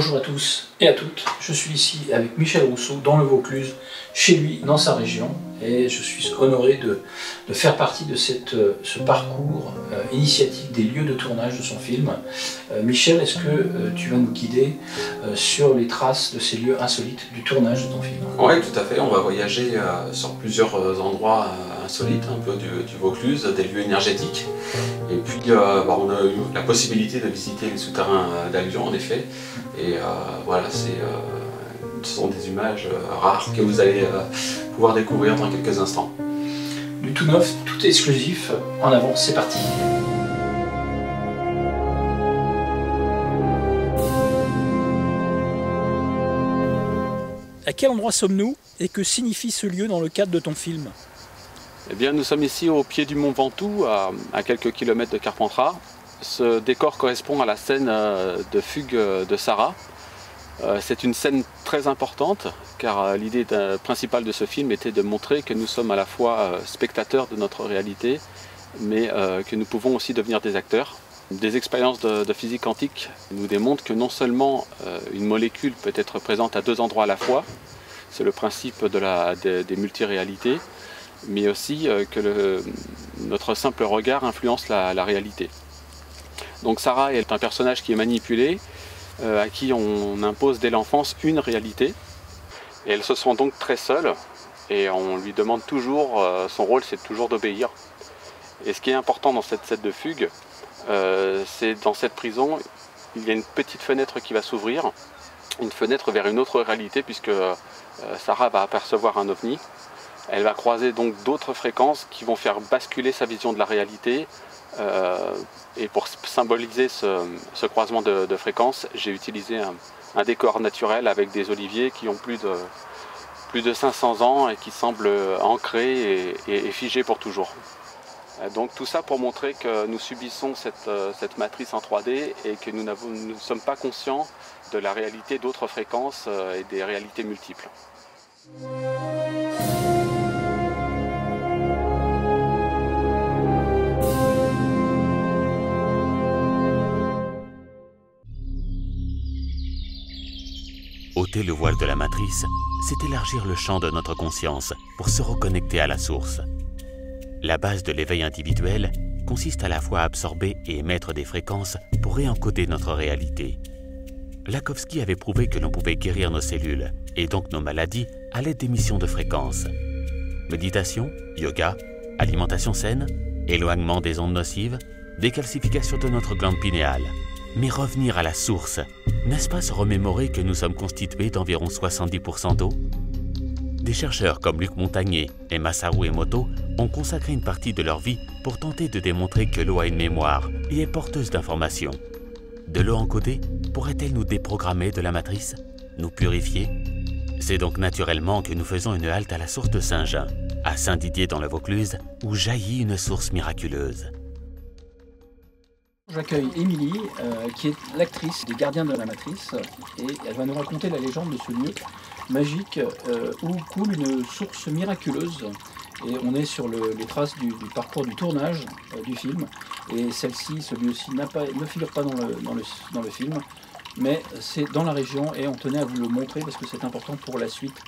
Bonjour à tous et à toutes, je suis ici avec Michel Rousseau dans le Vaucluse, chez lui, dans sa région, et je suis honoré de faire partie de ce parcours initiatique des lieux de tournage de son film. Michel, est-ce que tu vas nous guider sur les traces de ces lieux insolites du tournage de ton film? Oui, tout à fait, on va voyager sur plusieurs endroits insolites, un peu du Vaucluse, des lieux énergétiques. Et puis on a eu la possibilité de visiter les souterrains d'Albion en effet. Et voilà, ce sont des images rares que vous allez pouvoir découvrir dans quelques instants. Du tout neuf, tout exclusif, en avant, c'est parti. À quel endroit sommes-nous et que signifie ce lieu dans le cadre de ton film? Eh bien, nous sommes ici au pied du mont Ventoux, à quelques kilomètres de Carpentras. Ce décor correspond à la scène de fugue de Sarah. C'est une scène très importante car l'idée principale de ce film était de montrer que nous sommes à la fois spectateurs de notre réalité mais que nous pouvons aussi devenir des acteurs. Des expériences de physique quantique nous démontrent que non seulement une molécule peut être présente à deux endroits à la fois, c'est le principe des multiréalités, mais aussi que notre simple regard influence la réalité. Donc Sarah est un personnage qui est manipulé, à qui on impose dès l'enfance une réalité. Et elle se sent donc très seule et on lui demande toujours, son rôle c'est toujours d'obéir. Et ce qui est important dans cette scène de fugue, c'est dans cette prison, il y a une petite fenêtre qui va s'ouvrir, une fenêtre vers une autre réalité puisque Sarah va apercevoir un ovni. Elle va croiser donc d'autres fréquences qui vont faire basculer sa vision de la réalité. Et pour symboliser ce croisement de fréquences, j'ai utilisé un décor naturel avec des oliviers qui ont plus de 500 ans et qui semblent ancrés et figés pour toujours. Donc tout ça pour montrer que nous subissons cette matrice en 3D et que nous ne sommes pas conscients de la réalité d'autres fréquences et des réalités multiples. Ôter le voile de la matrice, c'est élargir le champ de notre conscience pour se reconnecter à la source. La base de l'éveil individuel consiste à la fois à absorber et émettre des fréquences pour réencoder notre réalité. Lakhovsky avait prouvé que l'on pouvait guérir nos cellules et donc nos maladies à l'aide d'émissions de fréquences. Méditation, yoga, alimentation saine, éloignement des ondes nocives, décalcification de notre glande pinéale. Mais revenir à la source, n'est-ce pas se remémorer que nous sommes constitués d'environ 70% d'eau? Des chercheurs comme Luc Montagnier et Masaru Emoto ont consacré une partie de leur vie pour tenter de démontrer que l'eau a une mémoire et est porteuse d'informations. De l'eau encodée pourrait-elle nous déprogrammer de la matrice, nous purifier? C'est donc naturellement que nous faisons une halte à la source de Saint-Jean, à Saint-Didier dans le Vaucluse, où jaillit une source miraculeuse. J'accueille Émilie, qui est l'actrice des Gardiens de la Matrice, et elle va nous raconter la légende de ce lieu magique où coule une source miraculeuse. Et on est sur les traces du parcours du tournage du film. Et ce lieu-ci ne figure pas dans le film, mais c'est dans la région et on tenait à vous le montrer parce que c'est important pour la suite.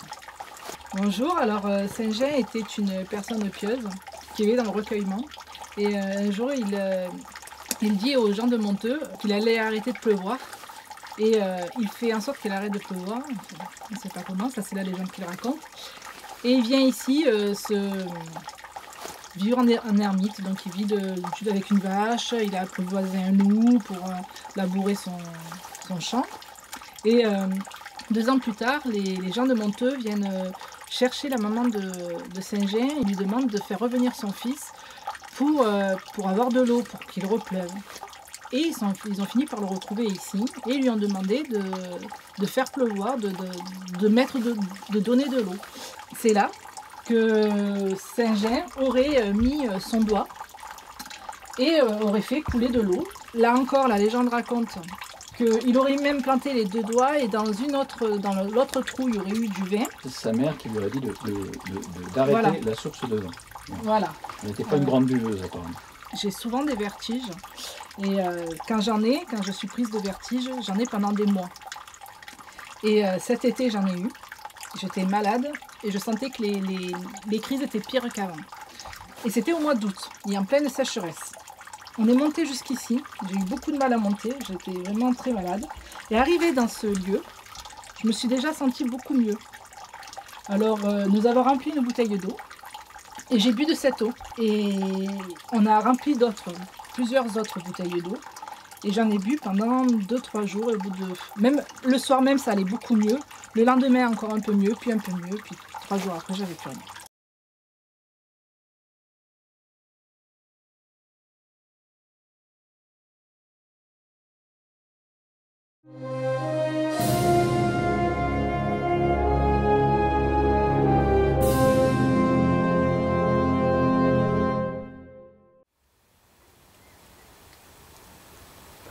Bonjour, alors Saint-Jean était une personne pieuse qui vivait dans le recueillement. Et un jour, il dit aux gens de Monteux qu'il allait arrêter de pleuvoir et il fait en sorte qu'il arrête de pleuvoir, on ne sait pas comment, ça c'est la légende qu'il raconte. Et il vient ici vivre en ermite, donc il vit avec une vache, il a apprivoisé un loup pour labourer son champ. Et 2 ans plus tard, les gens de Monteux viennent chercher la maman de Saint-Jean et lui demandent de faire revenir son fils pour avoir de l'eau, pour qu'il repleuve. Et ils ont fini par le retrouver ici et lui ont demandé de faire pleuvoir, de donner de l'eau. C'est là que Saint-Jean aurait mis son doigt et aurait fait couler de l'eau. Là encore, la légende raconte qu'il aurait même planté les 2 doigts et dans l'autre trou, il y aurait eu du vin. C'est sa mère qui lui a dit d'arrêter voilà. La source de vin. Voilà. Elle n'était pas une grande buveuse apparemment. J'ai souvent des vertiges et quand je suis prise de vertige, j'en ai pendant des mois. Et cet été, j'en ai eu. J'étais malade et je sentais que les crises étaient pires qu'avant. Et c'était au mois d'août, et en pleine sécheresse. On est monté jusqu'ici, j'ai eu beaucoup de mal à monter, j'étais vraiment très malade. Et arrivé dans ce lieu, je me suis déjà sentie beaucoup mieux. Alors nous avons rempli une bouteille d'eau et j'ai bu de cette eau. Et on a rempli plusieurs autres bouteilles d'eau. Et j'en ai bu pendant 2-3 jours. Et même le soir même, ça allait beaucoup mieux. Le lendemain, encore un peu mieux, puis un peu mieux. Puis 3 jours après, j'avais plus rien.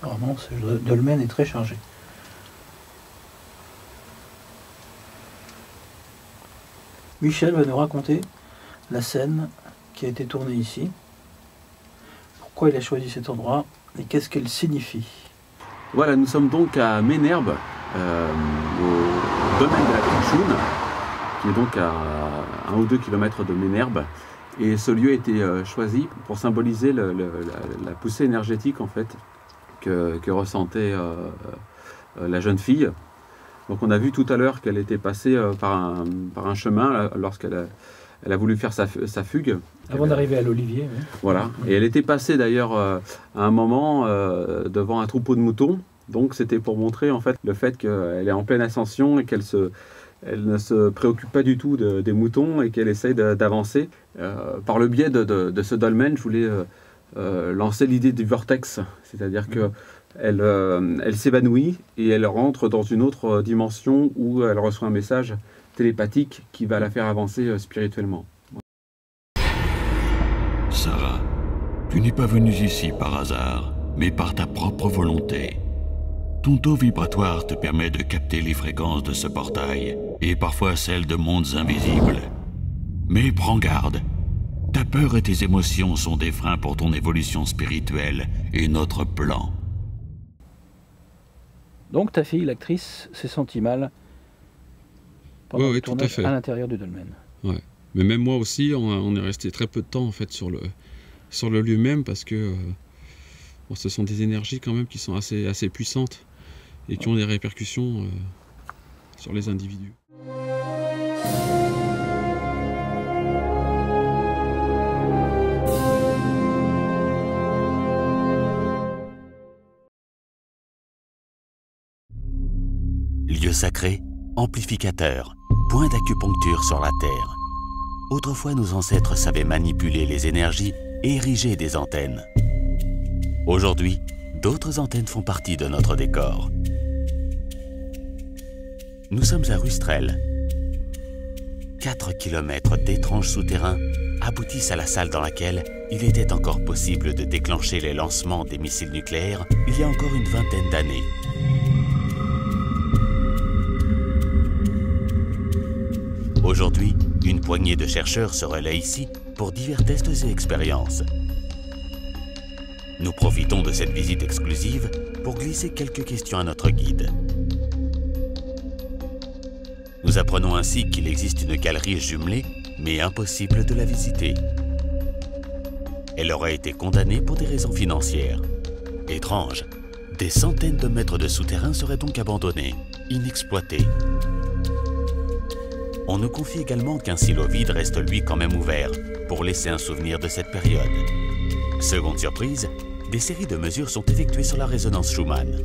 Apparemment, ce dolmen est très chargé. Michel va nous raconter la scène qui a été tournée ici, pourquoi il a choisi cet endroit et qu'est-ce qu'elle signifie. Voilà, nous sommes donc à Ménherbe, au domaine de la Crichoune, qui est donc à 1 ou 2 km de Ménherbe. Et ce lieu a été choisi pour symboliser la poussée énergétique en fait, que ressentait la jeune fille. Donc on a vu tout à l'heure qu'elle était passée par un chemin lorsqu'elle a voulu faire sa fugue. Avant d'arriver à l'Olivier. Oui. Voilà, et elle était passée d'ailleurs à un moment devant un troupeau de moutons. Donc c'était pour montrer en fait le fait qu'elle est en pleine ascension et qu'elle ne se préoccupe pas du tout des moutons et qu'elle essaye d'avancer. Par le biais de ce dolmen, je voulais lancer l'idée du vortex, c'est-à-dire qu'elle s'évanouit et elle rentre dans une autre dimension où elle reçoit un message télépathique qui va la faire avancer spirituellement. Sarah, tu n'es pas venue ici par hasard, mais par ta propre volonté. Ton taux vibratoire te permet de capter les fréquences de ce portail et parfois celles de mondes invisibles. Mais prends garde, ta peur et tes émotions sont des freins pour ton évolution spirituelle et notre plan. Donc ta fille, l'actrice, s'est sentie mal pendant le tout à tournage fait. à l'intérieur du dolmen. Ouais. Mais même moi aussi, on est resté très peu de temps en fait sur le lieu même parce que bon, ce sont des énergies quand même qui sont assez puissantes et qui ont des répercussions sur les individus. Lieu sacré, amplificateur, point d'acupuncture sur la Terre. Autrefois, nos ancêtres savaient manipuler les énergies et ériger des antennes. Aujourd'hui, d'autres antennes font partie de notre décor. Nous sommes à Rustrel. 4 km d'étranges souterrains aboutissent à la salle dans laquelle il était encore possible de déclencher les lancements des missiles nucléaires il y a encore une vingtaine d'années. Aujourd'hui, une poignée de chercheurs se relaient ici pour divers tests et expériences. Nous profitons de cette visite exclusive pour glisser quelques questions à notre guide. Nous apprenons ainsi qu'il existe une galerie jumelée, mais impossible de la visiter. Elle aurait été condamnée pour des raisons financières. Étrange, des centaines de mètres de souterrains seraient donc abandonnés, inexploités. On nous confie également qu'un silo vide reste lui quand même ouvert, pour laisser un souvenir de cette période. Seconde surprise, des séries de mesures sont effectuées sur la résonance Schumann.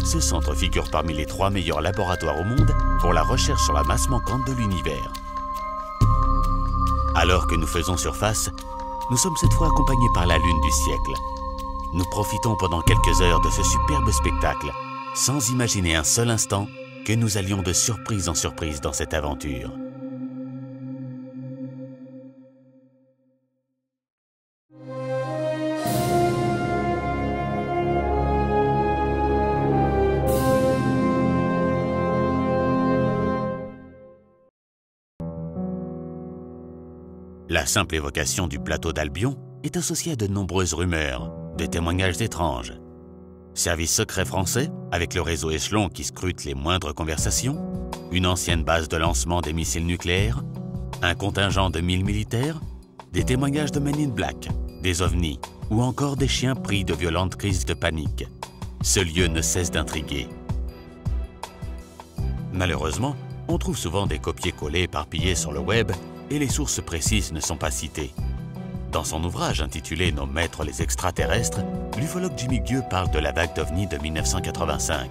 Ce centre figure parmi les 3 meilleurs laboratoires au monde pour la recherche sur la masse manquante de l'univers. Alors que nous faisons surface, nous sommes cette fois accompagnés par la lune du siècle. Nous profitons pendant quelques heures de ce superbe spectacle, sans imaginer un seul instant que nous allions de surprise en surprise dans cette aventure. La simple évocation du plateau d'Albion est associée à de nombreuses rumeurs, de témoignages étranges. Service secret français, avec le réseau Échelon qui scrute les moindres conversations, une ancienne base de lancement des missiles nucléaires, un contingent de 1000 militaires, des témoignages de Men in Black, des ovnis ou encore des chiens pris de violentes crises de panique. Ce lieu ne cesse d'intriguer. Malheureusement, on trouve souvent des copier-coller éparpillés sur le web et les sources précises ne sont pas citées. Dans son ouvrage intitulé « Nos maîtres les extraterrestres », l'ufologue Jimmy Gueux parle de la vague d'OVNI de 1985.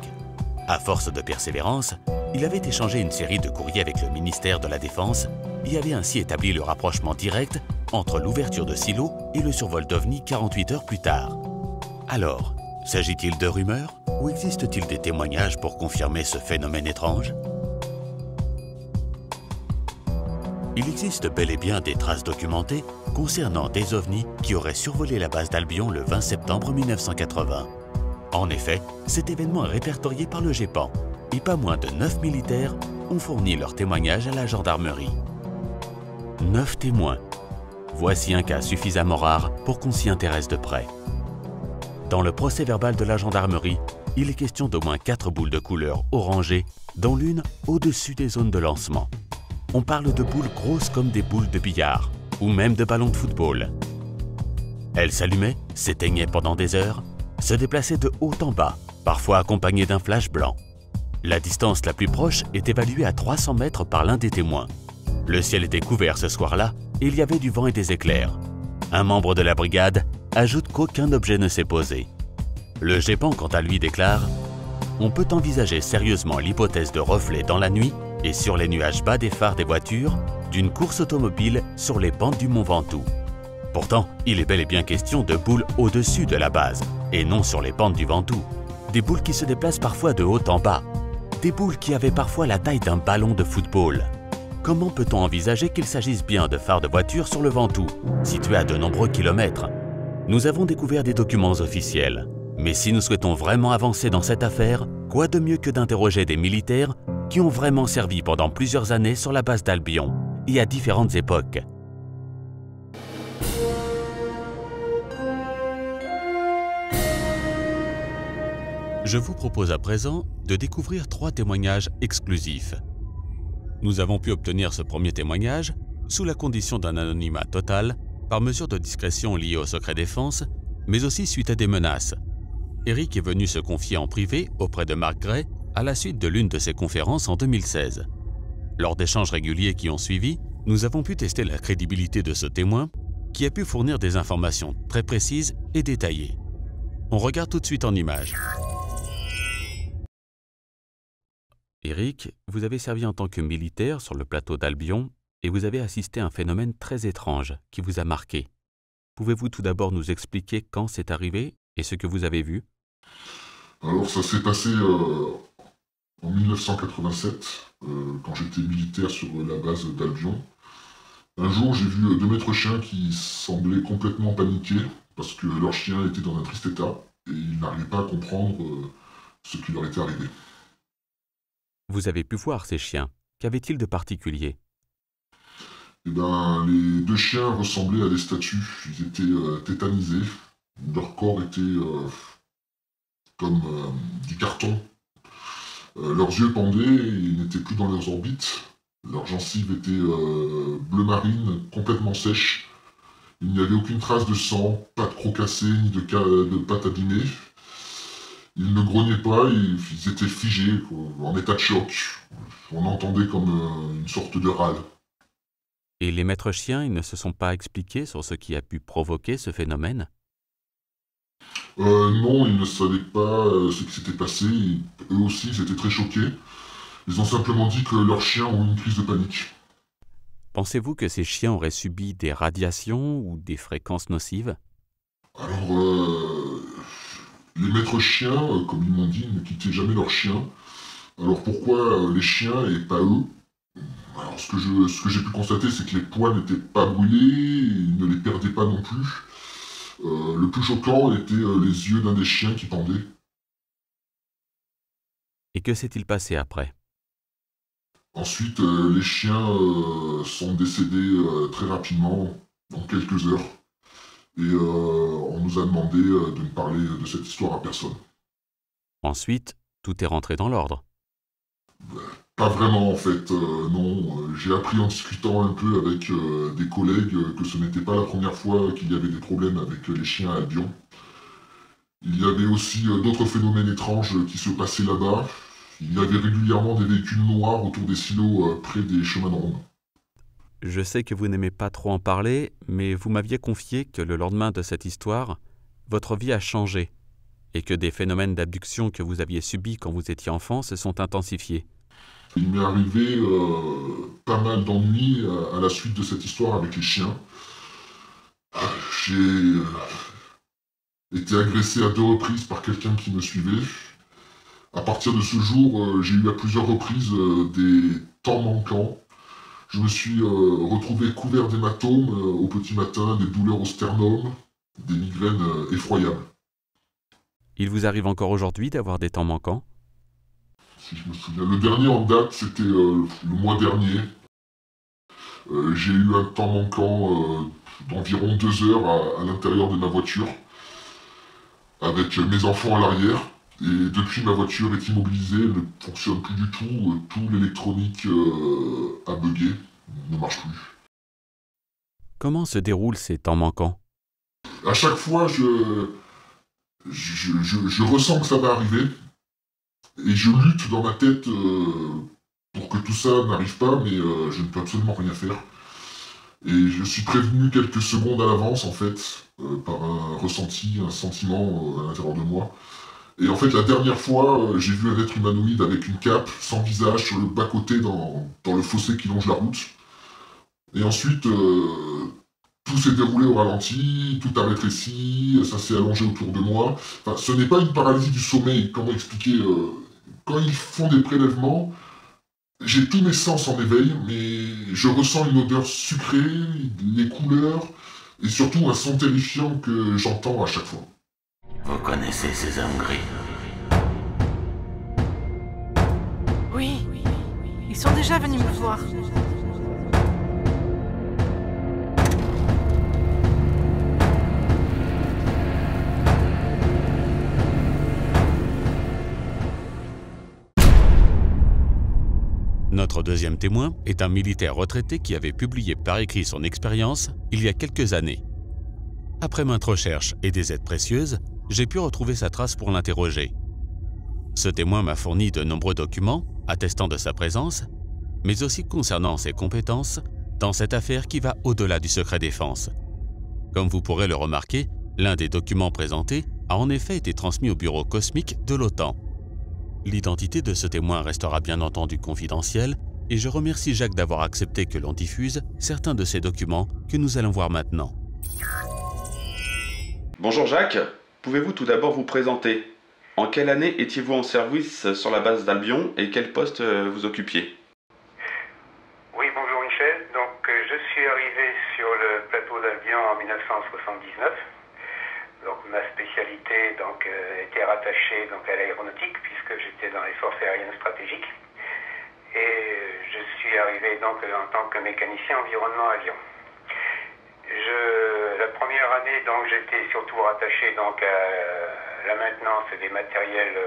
À force de persévérance, il avait échangé une série de courriers avec le ministère de la Défense et avait ainsi établi le rapprochement direct entre l'ouverture de silos et le survol d'OVNI 48 heures plus tard. Alors, s'agit-il de rumeurs ou existe-t-il des témoignages pour confirmer ce phénomène étrange? Il existe bel et bien des traces documentées concernant des ovnis qui auraient survolé la base d'Albion le 20 septembre 1980. En effet, cet événement est répertorié par le GEPAN et pas moins de 9 militaires ont fourni leur témoignage à la gendarmerie. 9 témoins. Voici un cas suffisamment rare pour qu'on s'y intéresse de près. Dans le procès-verbal de la gendarmerie, il est question d'au moins 4 boules de couleur orangée, dont l'une au-dessus des zones de lancement. On parle de boules grosses comme des boules de billard, ou même de ballons de football. Elles s'allumaient, s'éteignaient pendant des heures, se déplaçaient de haut en bas, parfois accompagnées d'un flash blanc. La distance la plus proche est évaluée à 300 mètres par l'un des témoins. Le ciel était couvert ce soir-là et il y avait du vent et des éclairs. Un membre de la brigade ajoute qu'aucun objet ne s'est posé. Le GEPAN, quant à lui, déclare « On peut envisager sérieusement l'hypothèse de reflets dans la nuit et sur les nuages bas des phares des voitures d'une course automobile sur les pentes du Mont Ventoux. Pourtant, il est bel et bien question de boules au-dessus de la base et non sur les pentes du Ventoux. Des boules qui se déplacent parfois de haut en bas. Des boules qui avaient parfois la taille d'un ballon de football. Comment peut-on envisager qu'il s'agisse bien de phares de voitures sur le Ventoux, situé à de nombreux kilomètres? Nous avons découvert des documents officiels. Mais si nous souhaitons vraiment avancer dans cette affaire, quoi de mieux que d'interroger des militaires qui ont vraiment servi pendant plusieurs années sur la base d'Albion et à différentes époques. Je vous propose à présent de découvrir 3 témoignages exclusifs. Nous avons pu obtenir ce premier témoignage sous la condition d'un anonymat total, par mesure de discrétion liée au secret défense, mais aussi suite à des menaces. Eric est venu se confier en privé auprès de Mark Gray à la suite de l'une de ses conférences en 2016. Lors d'échanges réguliers qui ont suivi, nous avons pu tester la crédibilité de ce témoin qui a pu fournir des informations très précises et détaillées. On regarde tout de suite en images. Eric, vous avez servi en tant que militaire sur le plateau d'Albion et vous avez assisté à un phénomène très étrange qui vous a marqué. Pouvez-vous tout d'abord nous expliquer quand c'est arrivé et ce que vous avez vu? Alors ça s'est passé en 1987, quand j'étais militaire sur la base d'Albion. Un jour, j'ai vu 2 maîtres chiens qui semblaient complètement paniqués parce que leur chien était dans un triste état et ils n'arrivaient pas à comprendre ce qui leur était arrivé. Vous avez pu voir ces chiens. Qu'avaient-ils de particulier? Eh ben, les 2 chiens ressemblaient à des statues. Ils étaient tétanisés. Leur corps était comme du carton. Leurs yeux pendaient, ils n'étaient plus dans leurs orbites. Leurs gencives étaient bleu marine, complètement sèches. Il n'y avait aucune trace de sang, pas de crocs cassés, ni de pattes abîmées. Ils ne grognaient pas, ils étaient figés, en état de choc. On entendait comme une sorte de râle. Et les maîtres chiens, ils ne se sont pas expliqués sur ce qui a pu provoquer ce phénomène? Non, ils ne savaient pas ce qui s'était passé. Eux aussi, ils étaient très choqués. Ils ont simplement dit que leurs chiens ont eu une crise de panique. Pensez-vous que ces chiens auraient subi des radiations ou des fréquences nocives? Alors, les maîtres chiens, comme ils m'ont dit, ne quittaient jamais leurs chiens. Alors pourquoi les chiens et pas eux? Alors ce que j'ai pu constater, c'est que les poils n'étaient pas brûlés, ils ne les perdaient pas non plus. Le plus choquant était les yeux d'un des chiens qui pendaient. Et que s'est-il passé après? Ensuite, les chiens sont décédés très rapidement, en quelques heures. Et on nous a demandé de ne parler de cette histoire à personne. Ensuite, tout est rentré dans l'ordre. Pas vraiment en fait, non. J'ai appris en discutant un peu avec des collègues que ce n'était pas la première fois qu'il y avait des problèmes avec les chiens à Albion. Il y avait aussi d'autres phénomènes étranges qui se passaient là-bas. Il y avait régulièrement des véhicules noirs autour des silos près des chemins de ronde. Je sais que vous n'aimez pas trop en parler, mais vous m'aviez confié que le lendemain de cette histoire, votre vie a changé et que des phénomènes d'abduction que vous aviez subis quand vous étiez enfant se sont intensifiés. Il m'est arrivé pas mal d'ennuis à la suite de cette histoire avec les chiens. J'ai été agressé à 2 reprises par quelqu'un qui me suivait. À partir de ce jour, j'ai eu à plusieurs reprises des temps manquants. Je me suis retrouvé couvert d'hématomes au petit matin, des douleurs au sternum, des migraines effroyables. Il vous arrive encore aujourd'hui d'avoir des temps manquants ? Si je me souviens, le dernier en date, c'était le mois dernier. J'ai eu un temps manquant d'environ 2 heures à l'intérieur de ma voiture, avec mes enfants à l'arrière. Et depuis, ma voiture est immobilisée, elle ne fonctionne plus du tout. Tout l'électronique a bugué, ne marche plus. Comment se déroulent ces temps manquants ? À chaque fois, je ressens que ça va arriver. Et je lutte dans ma tête pour que tout ça n'arrive pas, mais je ne peux absolument rien faire. Et je suis prévenu quelques secondes à l'avance, en fait, par un ressenti, un sentiment à l'intérieur de moi. Et en fait, la dernière fois, j'ai vu un être humanoïde avec une cape, sans visage, sur le bas-côté dans le fossé qui longe la route. Et ensuite, tout s'est déroulé au ralenti, tout a rétréci, ça s'est allongé autour de moi. Enfin, ce n'est pas une paralysie du sommeil, comment expliquer quand ils font des prélèvements, j'ai tous mes sens en éveil, mais je ressens une odeur sucrée, les couleurs, et surtout un son terrifiant que j'entends à chaque fois. Vous connaissez ces hommes gris? Oui, ils sont déjà venus me voir. Notre deuxième témoin est un militaire retraité qui avait publié par écrit son expérience il y a quelques années. Après maintes recherches et des aides précieuses, j'ai pu retrouver sa trace pour l'interroger. Ce témoin m'a fourni de nombreux documents attestant de sa présence, mais aussi concernant ses compétences dans cette affaire qui va au-delà du secret défense. Comme vous pourrez le remarquer, l'un des documents présentés a en effet été transmis au bureau cosmique de l'OTAN. L'identité de ce témoin restera bien entendu confidentielle et je remercie Jacques d'avoir accepté que l'on diffuse certains de ces documents que nous allons voir maintenant. Bonjour Jacques, pouvez-vous tout d'abord vous présenter? En quelle année étiez-vous en service sur la base d'Albion et quel poste vous occupiez? Oui, bonjour Michel. Donc je suis arrivé sur le plateau d'Albion en 1979. Donc ma spécialité était rattachée à l'aéronautique puisque j'étais dans les forces aériennes stratégiques. Et je suis arrivé en tant que mécanicien environnement avion. La première année j'étais surtout rattaché à la maintenance des matériels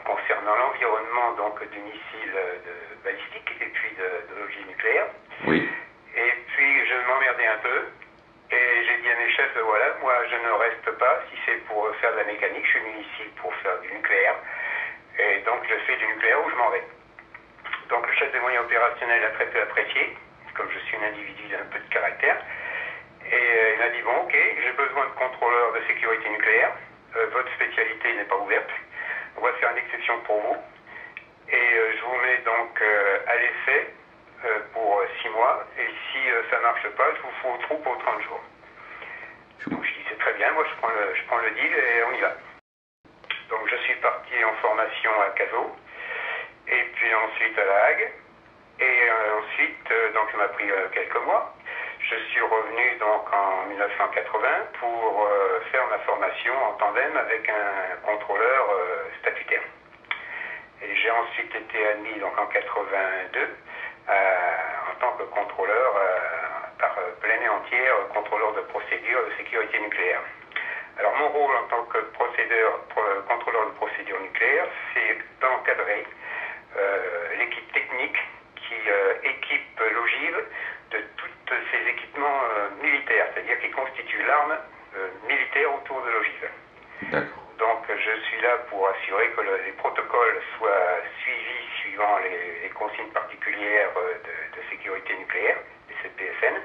concernant l'environnement du missile balistique et puis de l'objet nucléaire. Oui. Et puis je m'emmerdais un peu. Et j'ai dit à mes chefs, voilà, moi je ne reste pas, si c'est pour faire de la mécanique, je suis venu ici pour faire du nucléaire. Et donc je fais du nucléaire où je m'en vais. Donc le chef des moyens opérationnels a très peu apprécié, comme je suis un individu d'un peu de caractère. Et il m'a dit, bon ok, j'ai besoin de contrôleurs de sécurité nucléaire, votre spécialité n'est pas ouverte, on va faire une exception pour vous. Et je vous mets à l'essai pour 6 mois, et si ça ne marche pas, je vous fous au trou pour 30 jours. Donc je dis c'est très bien, moi je prends le deal et on y va. Donc je suis parti en formation à Cazaux, et puis ensuite à La Hague, et ensuite, ça m'a pris quelques mois. Je suis revenu en 1980 pour faire ma formation en tandem avec un contrôleur statutaire. Et j'ai ensuite été admis en 82 en tant que contrôleur par pleine et entière, contrôleur de procédure de sécurité nucléaire. Alors mon rôle en tant que contrôleur de procédure nucléaire, c'est d'encadrer l'équipe technique qui équipe l'ogive de tous ces équipements militaires, c'est-à-dire qui constituent l'arme militaire autour de l'ogive. D'accord. Donc je suis là pour assurer que les protocoles soient suivis suivant les consignes particulières de sécurité nucléaire, les CPSN,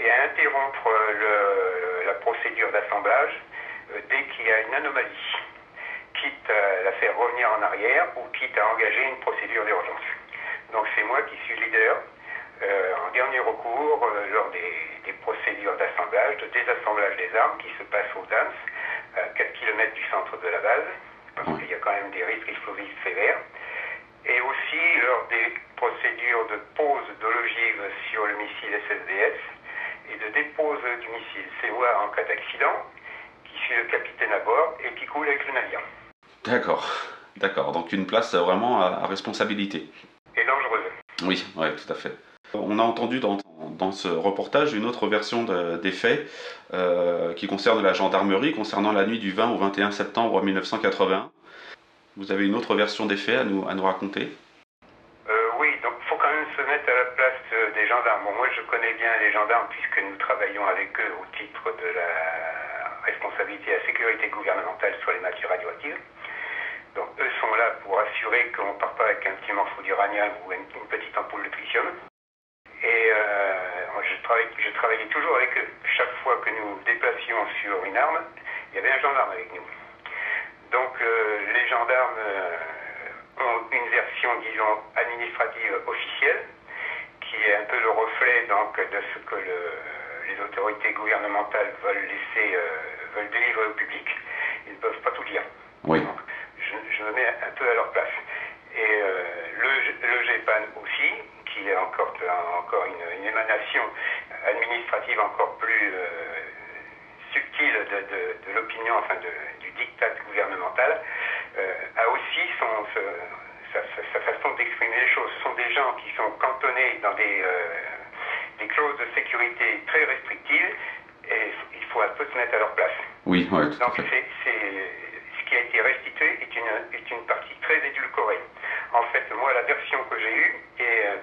et à interrompre la procédure d'assemblage dès qu'il y a une anomalie, quitte à la faire revenir en arrière ou quitte à engager une procédure d'urgence. Donc c'est moi qui suis leader en dernier recours lors des procédures d'assemblage, de désassemblage des armes qui se passent au DAMS, à 4 km du centre de la base, parce qu'il y a quand même des risques explosifs sévères, et aussi lors des procédures de pose de l'ogive sur le missile SSDS et de dépose du missile CEOA en cas d'accident, qui suit le capitaine à bord et qui coule avec le navire. D'accord, d'accord. Donc une place vraiment à responsabilité. Et dangereuse. Oui, ouais, tout à fait. On a entendu dans ce reportage une autre version des faits qui concerne la gendarmerie, concernant la nuit du 20 au 21 septembre 1981. Vous avez une autre version des faits à nous raconter? Oui, donc il faut quand même se mettre à la place des gendarmes. Bon, moi je connais bien les gendarmes puisque nous travaillons avec eux au titre de la responsabilité à la sécurité gouvernementale sur les matières radioactives. Donc eux sont là pour assurer qu'on ne part pas avec un petit morceau d'uranium ou une petite ampoule de tritium. Et je travaillais toujours avec eux. Chaque fois que nous déplacions sur une arme, il y avait un gendarme avec nous. Donc les gendarmes ont une version, disons, administrative officielle, qui est un peu le reflet donc, de ce que les autorités gouvernementales veulent délivrer au public. Ils ne peuvent pas tout dire. Oui. Donc, je me mets un peu à leur place. Et le GEPAN aussi, qui est encore une émanation administrative encore plus subtile de l'opinion, enfin du diktat gouvernemental, a aussi sa façon d'exprimer les choses. Ce sont des gens qui sont cantonnés dans des clauses de sécurité très restrictives et il faut un peu se mettre à leur place. Oui, ouais, tout à Donc fait. ce qui a été restitué est une partie très édulcorée. En fait, moi, la version que j'ai eue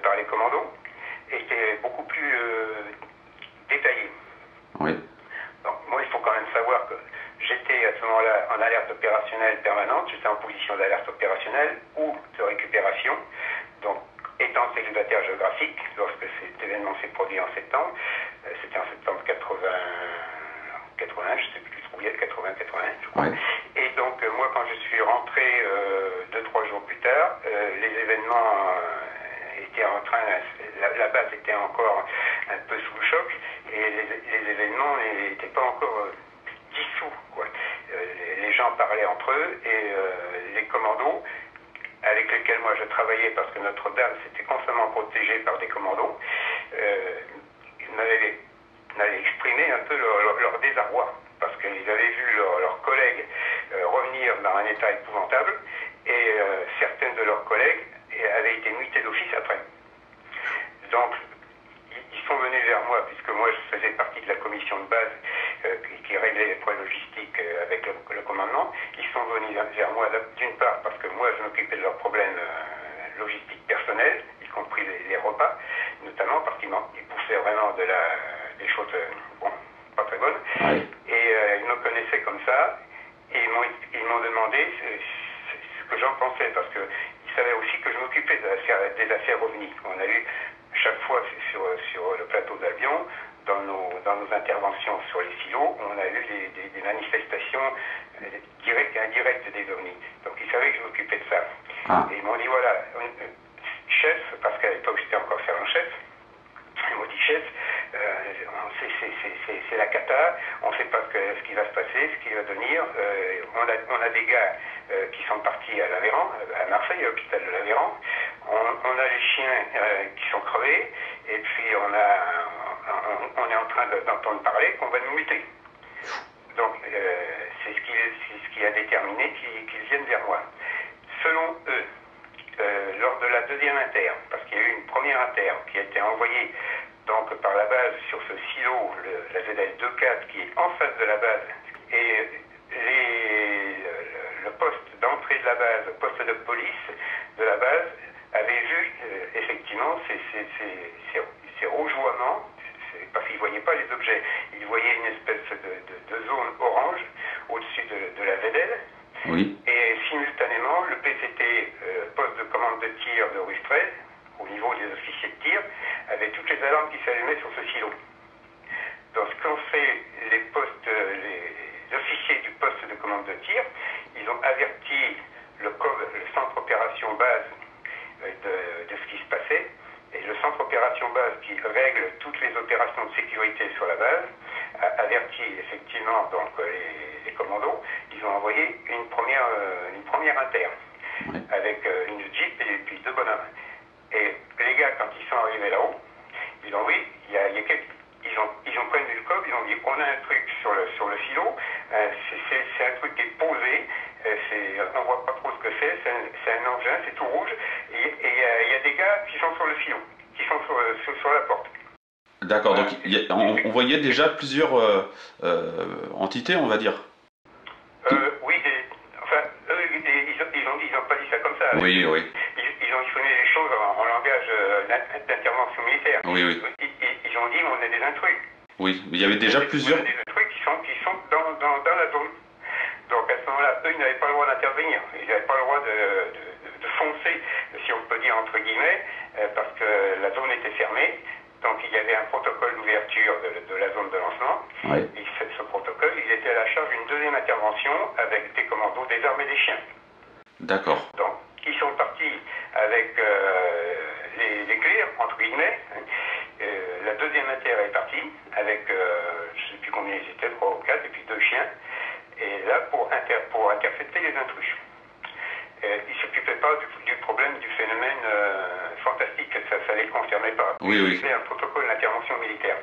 par les commandos était beaucoup plus détaillée. Oui. Donc, moi, il faut quand même savoir que j'étais à ce moment-là en alerte opérationnelle permanente, j'étais en position d'alerte opérationnelle ou de récupération. Donc, étant célibataire géographique, lorsque cet événement s'est produit en septembre, c'était en septembre 80, je ne sais plus trop bien, 80, je crois. Ouais. Et donc, moi, quand je suis rentré 2-3 jours plus tard, les événements étaient en train, la base était encore un peu sous le choc, et les événements n'étaient pas encore dissous, quoi. Les gens parlaient entre eux, et les commandos, avec lesquels moi je travaillais, parce que Notre-Dame s'était constamment protégée par des commandos, ils m'avaient exprimé un peu leur désarroi, parce qu'ils avaient vu leurs collègues revenir dans un état épouvantable, et certains de leurs collègues avaient été mutés d'office après. Donc, ils sont venus vers moi, puisque moi je faisais partie de la commission de base qui réglait les problèmes logistiques avec le commandement. Ils sont venus vers moi d'une part parce que moi je m'occupais de leurs problèmes logistiques personnels, y compris les repas, notamment parce qu'ils poussaient vraiment des choses pas très bonnes. Ouais. Et ils me connaissaient comme ça, et ils m'ont demandé ce que j'en pensais, parce qu'ils savaient aussi que je m'occupais des affaires OVNI. On a eu chaque fois sur le plateau d'Albion, dans nos interventions sur les silos, on a eu des manifestations directes et indirectes des OVNI. Donc ils savaient que je m'occupais de ça. Ah. Et ils m'ont dit, voilà, chef, parce qu'à l'époque j'étais encore sergent-chef, ils m'ont dit, chef, c'est la cata, on ne sait pas ce qui va se passer, ce qui va devenir. On a des gars qui sont partis à l'Aveyron, à Marseille, à l'hôpital de l'Aveyron. On a les chiens qui sont crevés, et puis on est en train d'entendre parler qu'on va nous muter. Donc c'est ce qui a déterminé qu'ils viennent vers moi. Selon eux, lors de la deuxième inter, parce qu'il y a eu une première inter qui a été envoyée donc par la base sur ce silo, la ZL 24, qui est en face de la base, Et le poste d'entrée de la base, le poste de police de la base, avait vu effectivement ces rougeoiements, parce qu'ils ne voyaient pas les objets. Ils voyaient une espèce de zone orange au-dessus de la VDL. Oui. Et simultanément, le PCT, poste de commande de tir de Rustrel, au niveau des officiers de tir, avait toutes les alarmes qui s'allumaient sur ce silo. Donc ce qu'ont fait les officiers du poste de commande de tir, ils ont averti le centre opération base de ce qui se passait. Et le centre opération base, qui règle toutes les opérations de sécurité sur la base, a averti effectivement donc les commandos. Ils ont envoyé une première interne avec une jeep et puis 2 bonhommes. Et les gars, quand ils sont arrivés là-haut, ils ont dit, ils ont prévenu le COB, ils ont dit on a un truc sur le silo, c'est un truc qui est posé, on ne voit pas trop ce que c'est un engin, c'est tout rouge, et il y a des gars qui sont sur le silo, qui sont sur la porte. D'accord, donc on voyait déjà plusieurs entités, on va dire. Oui, enfin, eux, ils n'ont pas dit ça comme ça. Oui, oui. Ils ont exprimé les choses en langage d'intervention militaire. Oui, oui. Ils ont dit on est des intrus. Oui, mais il y avait déjà plusieurs... On est des intrus qui sont dans la zone. Donc à ce moment-là, eux, ils n'avaient pas le droit d'intervenir. Ils n'avaient pas le droit de foncer, si on peut dire entre guillemets, parce que la zone était fermée. Donc il y avait un protocole d'ouverture de la zone de lancement. Oui. Et ce protocole, il était à la charge d'une deuxième intervention avec des commandos, des armes et des chiens. D'accord. Donc ils sont partis avec les clés, entre guillemets. La deuxième inter est partie avec, je ne sais plus combien ils étaient, 3 ou 4, et puis 2 chiens. Et là, pour intercepter les intrus. Ils ne s'occupaient pas du problème du phénomène fantastique, ça ne les concernait pas. Oui, oui. C'était un protocole d'intervention militaire.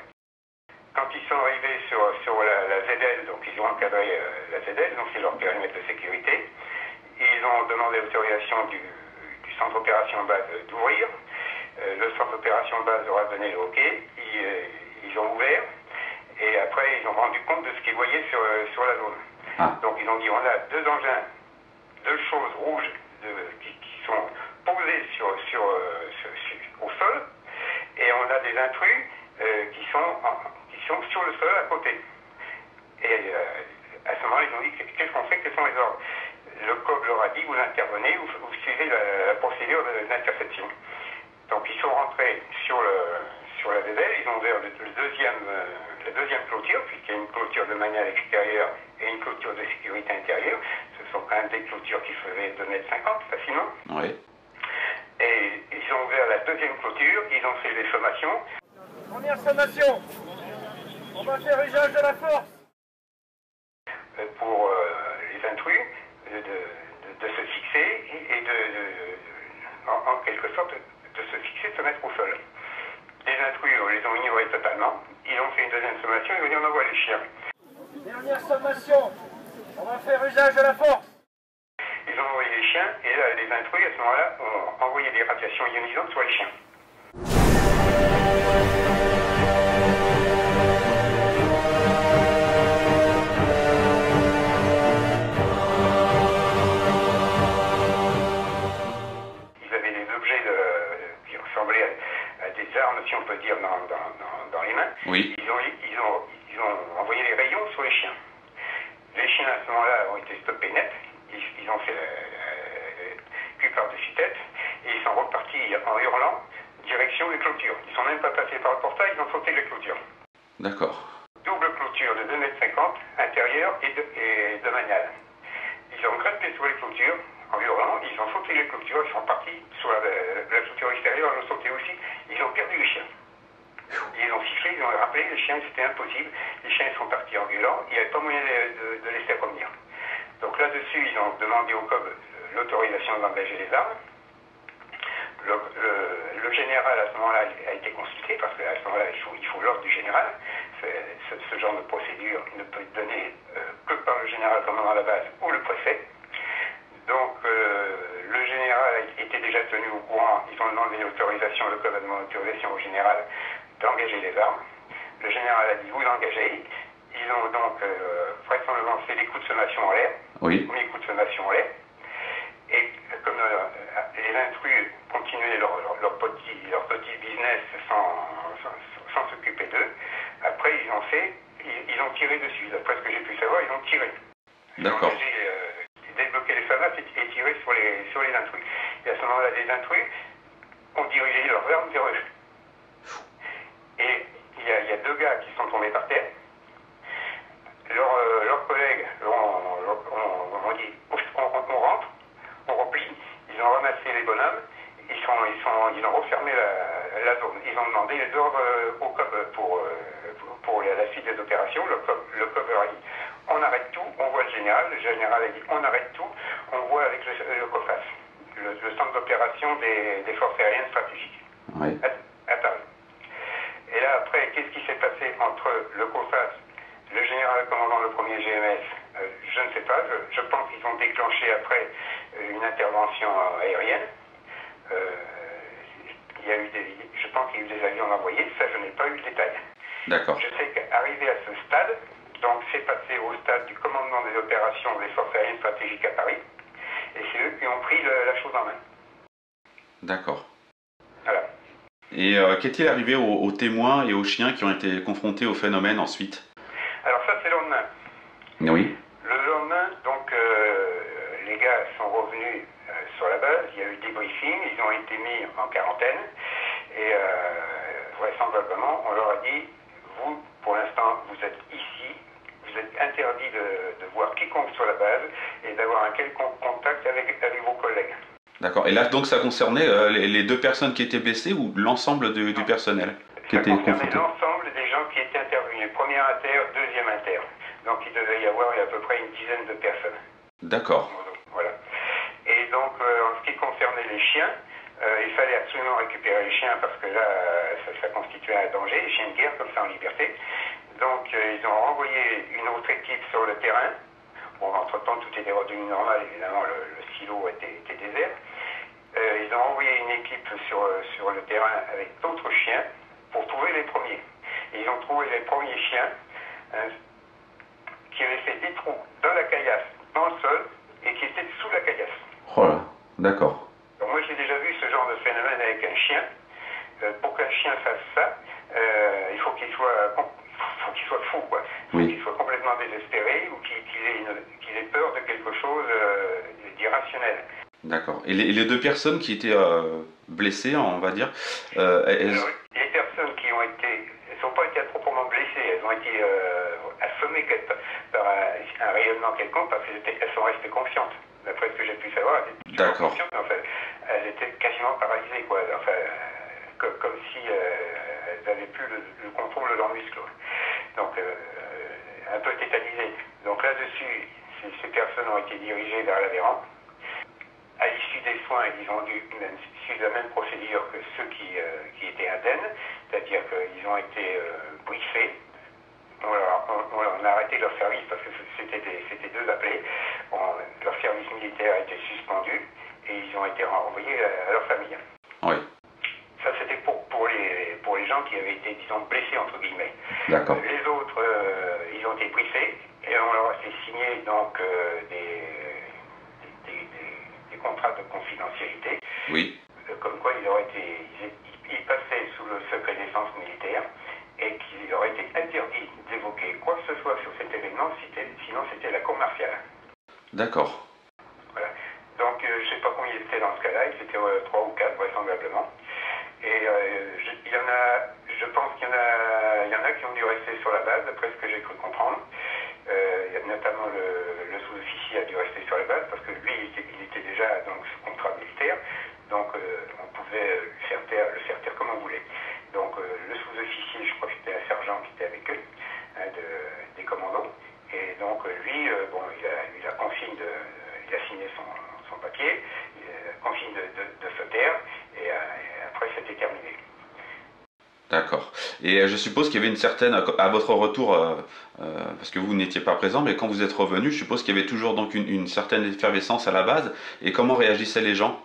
Quand ils sont arrivés sur la ZL, donc ils ont encadré la ZL, donc c'est leur périmètre de sécurité, ils ont demandé l'autorisation du centre opération base d'ouvrir. Le centre opération base leur a donné le OK, ils ont ouvert, et après ils ont rendu compte de ce qu'ils voyaient sur la zone. Ah. Donc ils ont dit on a 2 engins, 2 choses rouges qui sont posées au sol, et on a des intrus qui sont sur le sol à côté. Et à ce moment-là, ils ont dit qu'est-ce qu'on fait, quels sont les ordres. Le COB leur a dit vous intervenez, vous suivez la procédure d'interception. Donc ils sont rentrés sur la VDL, ils ont ouvert la deuxième clôture, puisqu'il y a une clôture de manière extérieure et une clôture de sécurité intérieure. Ce sont quand même des clôtures qui faisaient 2,50 m facilement. Oui. Et ils ont ouvert la deuxième clôture, ils ont fait les sommations. Première sommation, on va faire usage de la force. Pour les intrus, de se fixer et en quelque sorte de se fixer, de se mettre au sol. Les intrus les ont ignorés totalement. Ils ont fait une deuxième sommation, ils ont dit on envoie les chiens. Dernière sommation, on va faire usage de la force. Ils ont envoyé les chiens et là, les intrus à ce moment-là ont envoyé des radiations ionisantes sur les chiens. Ils avaient des objets qui ressemblaient à des armes, si on peut dire, dans les mains. Oui. Ils ont envoyé des rayons sur les chiens. Les chiens à ce moment-là ont été stoppés net. Ils ont fait cul par-dessus tête et ils sont repartis en hurlant direction les clôtures. Ils ne sont même pas passés par le portail, ils ont sauté les clôtures. D'accord. Double clôture de 2,50 m intérieure et domaniale. Ils ont grimpé sur les clôtures en hurlant, ils ont sauté les clôtures, ils sont partis sur la clôture extérieure, ils ont sauté aussi, ils ont perdu les chiens. Ils ont sifflé, ils ont rappelé, les chiens c'était impossible, les chiens sont partis en gueulant, il n'y avait pas moyen de les faire revenir. Donc là-dessus, ils ont demandé au COB l'autorisation d'engager les armes. Le général, à ce moment-là, a été consulté, parce qu'à ce moment-là, il faut l'ordre du général. Ce genre de procédure ne peut être donné que par le général commandant la base ou le préfet. Donc, le général était déjà tenu au courant. Ils ont demandé l'autorisation, le COB a demandé l'autorisation au général d'engager les armes. Le général a dit, vous engagez. ils ont donc vraisemblablement fait des coups de sommation en l'air. Oui. Premier coup de sommation en l'air. Et comme les intrus continuaient leur petit business sans s'occuper d'eux, après ils ont tiré dessus. D'après ce que j'ai pu savoir, ils ont tiré. D'accord. Débloqué les FAMAS et tiré sur les intrus. Et à ce moment-là, les intrus ont dirigé leurs armes vers eux. Et il y a deux gars qui sont tombés par terre. Leurs collègues ont dit on rentre, on replie. Ils ont ramassé les bonhommes. Ils ont refermé la zone. Ils ont demandé les ordres au COB pour la suite des opérations. Le COB leur a dit on arrête tout, on voit le général a dit on arrête tout, on voit avec le COFAS, le centre d'opération des forces aériennes stratégiques. Oui. À Paris. Et là après, qu'est-ce qui s'est passé entre le COFAS, le général commandant le premier GMS, je ne sais pas, je pense qu'ils ont déclenché après une intervention aérienne. Je pense qu'il y a eu des avions envoyés, ça je n'ai pas eu le détail. D'accord. Je sais qu'arrivé à ce stade, donc c'est passé au stade du commandement des opérations des forces aériennes stratégiques à Paris, et c'est eux qui ont pris la chose en main. D'accord. Voilà. Et qu'est-il arrivé aux témoins et aux chiens qui ont été confrontés au phénomène ensuite? Alors ça c'est le lendemain. Oui. Le lendemain, donc les gars sont revenus sur la base, il y a eu des briefings, ils ont été mis en quarantaine, et vraisemblablement on leur a dit, vous pour l'instant vous êtes ici, vous êtes interdit de voir quiconque sur la base et d'avoir un quelconque contact avec vos collègues. D'accord. Et là, donc, ça concernait les deux personnes qui étaient blessées ou l'ensemble du personnel qui ça était concernait confronté? l'ensemble des gens qui étaient intervenus. Premier inter, deuxième inter. Donc il devait y avoir à peu près une dizaine de personnes. D'accord. Voilà. Et donc, en ce qui concernait les chiens, il fallait absolument récupérer les chiens parce que là, ça constituait un danger, les chiens de guerre comme ça en liberté. Donc, ils ont renvoyé une autre équipe sur le terrain. Bon, entre-temps, tout était redevenu normal, évidemment, le silo était désert. Ils ont envoyé une équipe sur le terrain avec d'autres chiens pour trouver les premiers. Et ils ont trouvé les premiers chiens qui avaient fait des trous dans la caillasse, dans le sol, et qui étaient sous la caillasse. Oh là, d'accord. Donc moi j'ai déjà vu ce genre de phénomène avec un chien. Pour qu'un chien fasse ça, il faut qu'il soit fou, quoi. Il faut qu'il soit complètement désespéré ou qu'il ait peur de quelque chose d'irrationnel. D'accord. Et les deux personnes qui étaient blessées, on va dire, Alors, les personnes qui ont été, elles n'ont pas été proprement blessées, elles ont été assommées par un rayonnement quelconque parce qu'elles sont restées conscientes. D'après ce que j'ai pu savoir, elles étaient toujours conscientes, en fait. Elles étaient quasiment paralysées, quoi. Enfin, comme si elles n'avaient plus le contrôle de leurs muscles. Donc, un peu tétanisées. Donc là-dessus, ces personnes ont été dirigées vers l'Aveyron. À l'issue des soins, ils ont dû suivre la même procédure que ceux qui étaient indemnes, c'est-à-dire qu'ils ont été briefés. On a arrêté leur service parce que c'était deux appelés. Leur service militaire a été suspendu et ils ont été renvoyés à leur famille. Oui. Ça, c'était pour les gens qui avaient été, disons, blessés, entre guillemets. D'accord. Les autres, ils ont été briefés et on leur a fait signer donc des contrats de confidentialité. Oui. Comme quoi ils passaient sous le secret défense militaire et qu'il aurait été interdit d'évoquer quoi que ce soit sur cet événement, sinon c'était la cour martiale. D'accord. Voilà. Donc je ne sais pas combien ils étaient dans ce cas-là, ils étaient 3 ou 4 vraisemblablement. Et je pense qu'il y en a qui ont dû rester sur la base, d'après ce que j'ai cru comprendre. Notamment le sous-officier a dû rester sur la base parce que lui, il était déjà donc, sous contrat militaire. Donc on pouvait le faire taire comme on voulait. Donc le sous-officier, je crois que c'était un sergent qui était avec eux, des commandants. Et donc lui, il a signé son papier, consigne de se taire, et après c'était terminé. D'accord. Et je suppose qu'il y avait une certaine, à votre retour, parce que vous n'étiez pas présent, mais quand vous êtes revenu, je suppose qu'il y avait toujours donc une certaine effervescence à la base. Et comment réagissaient les gens?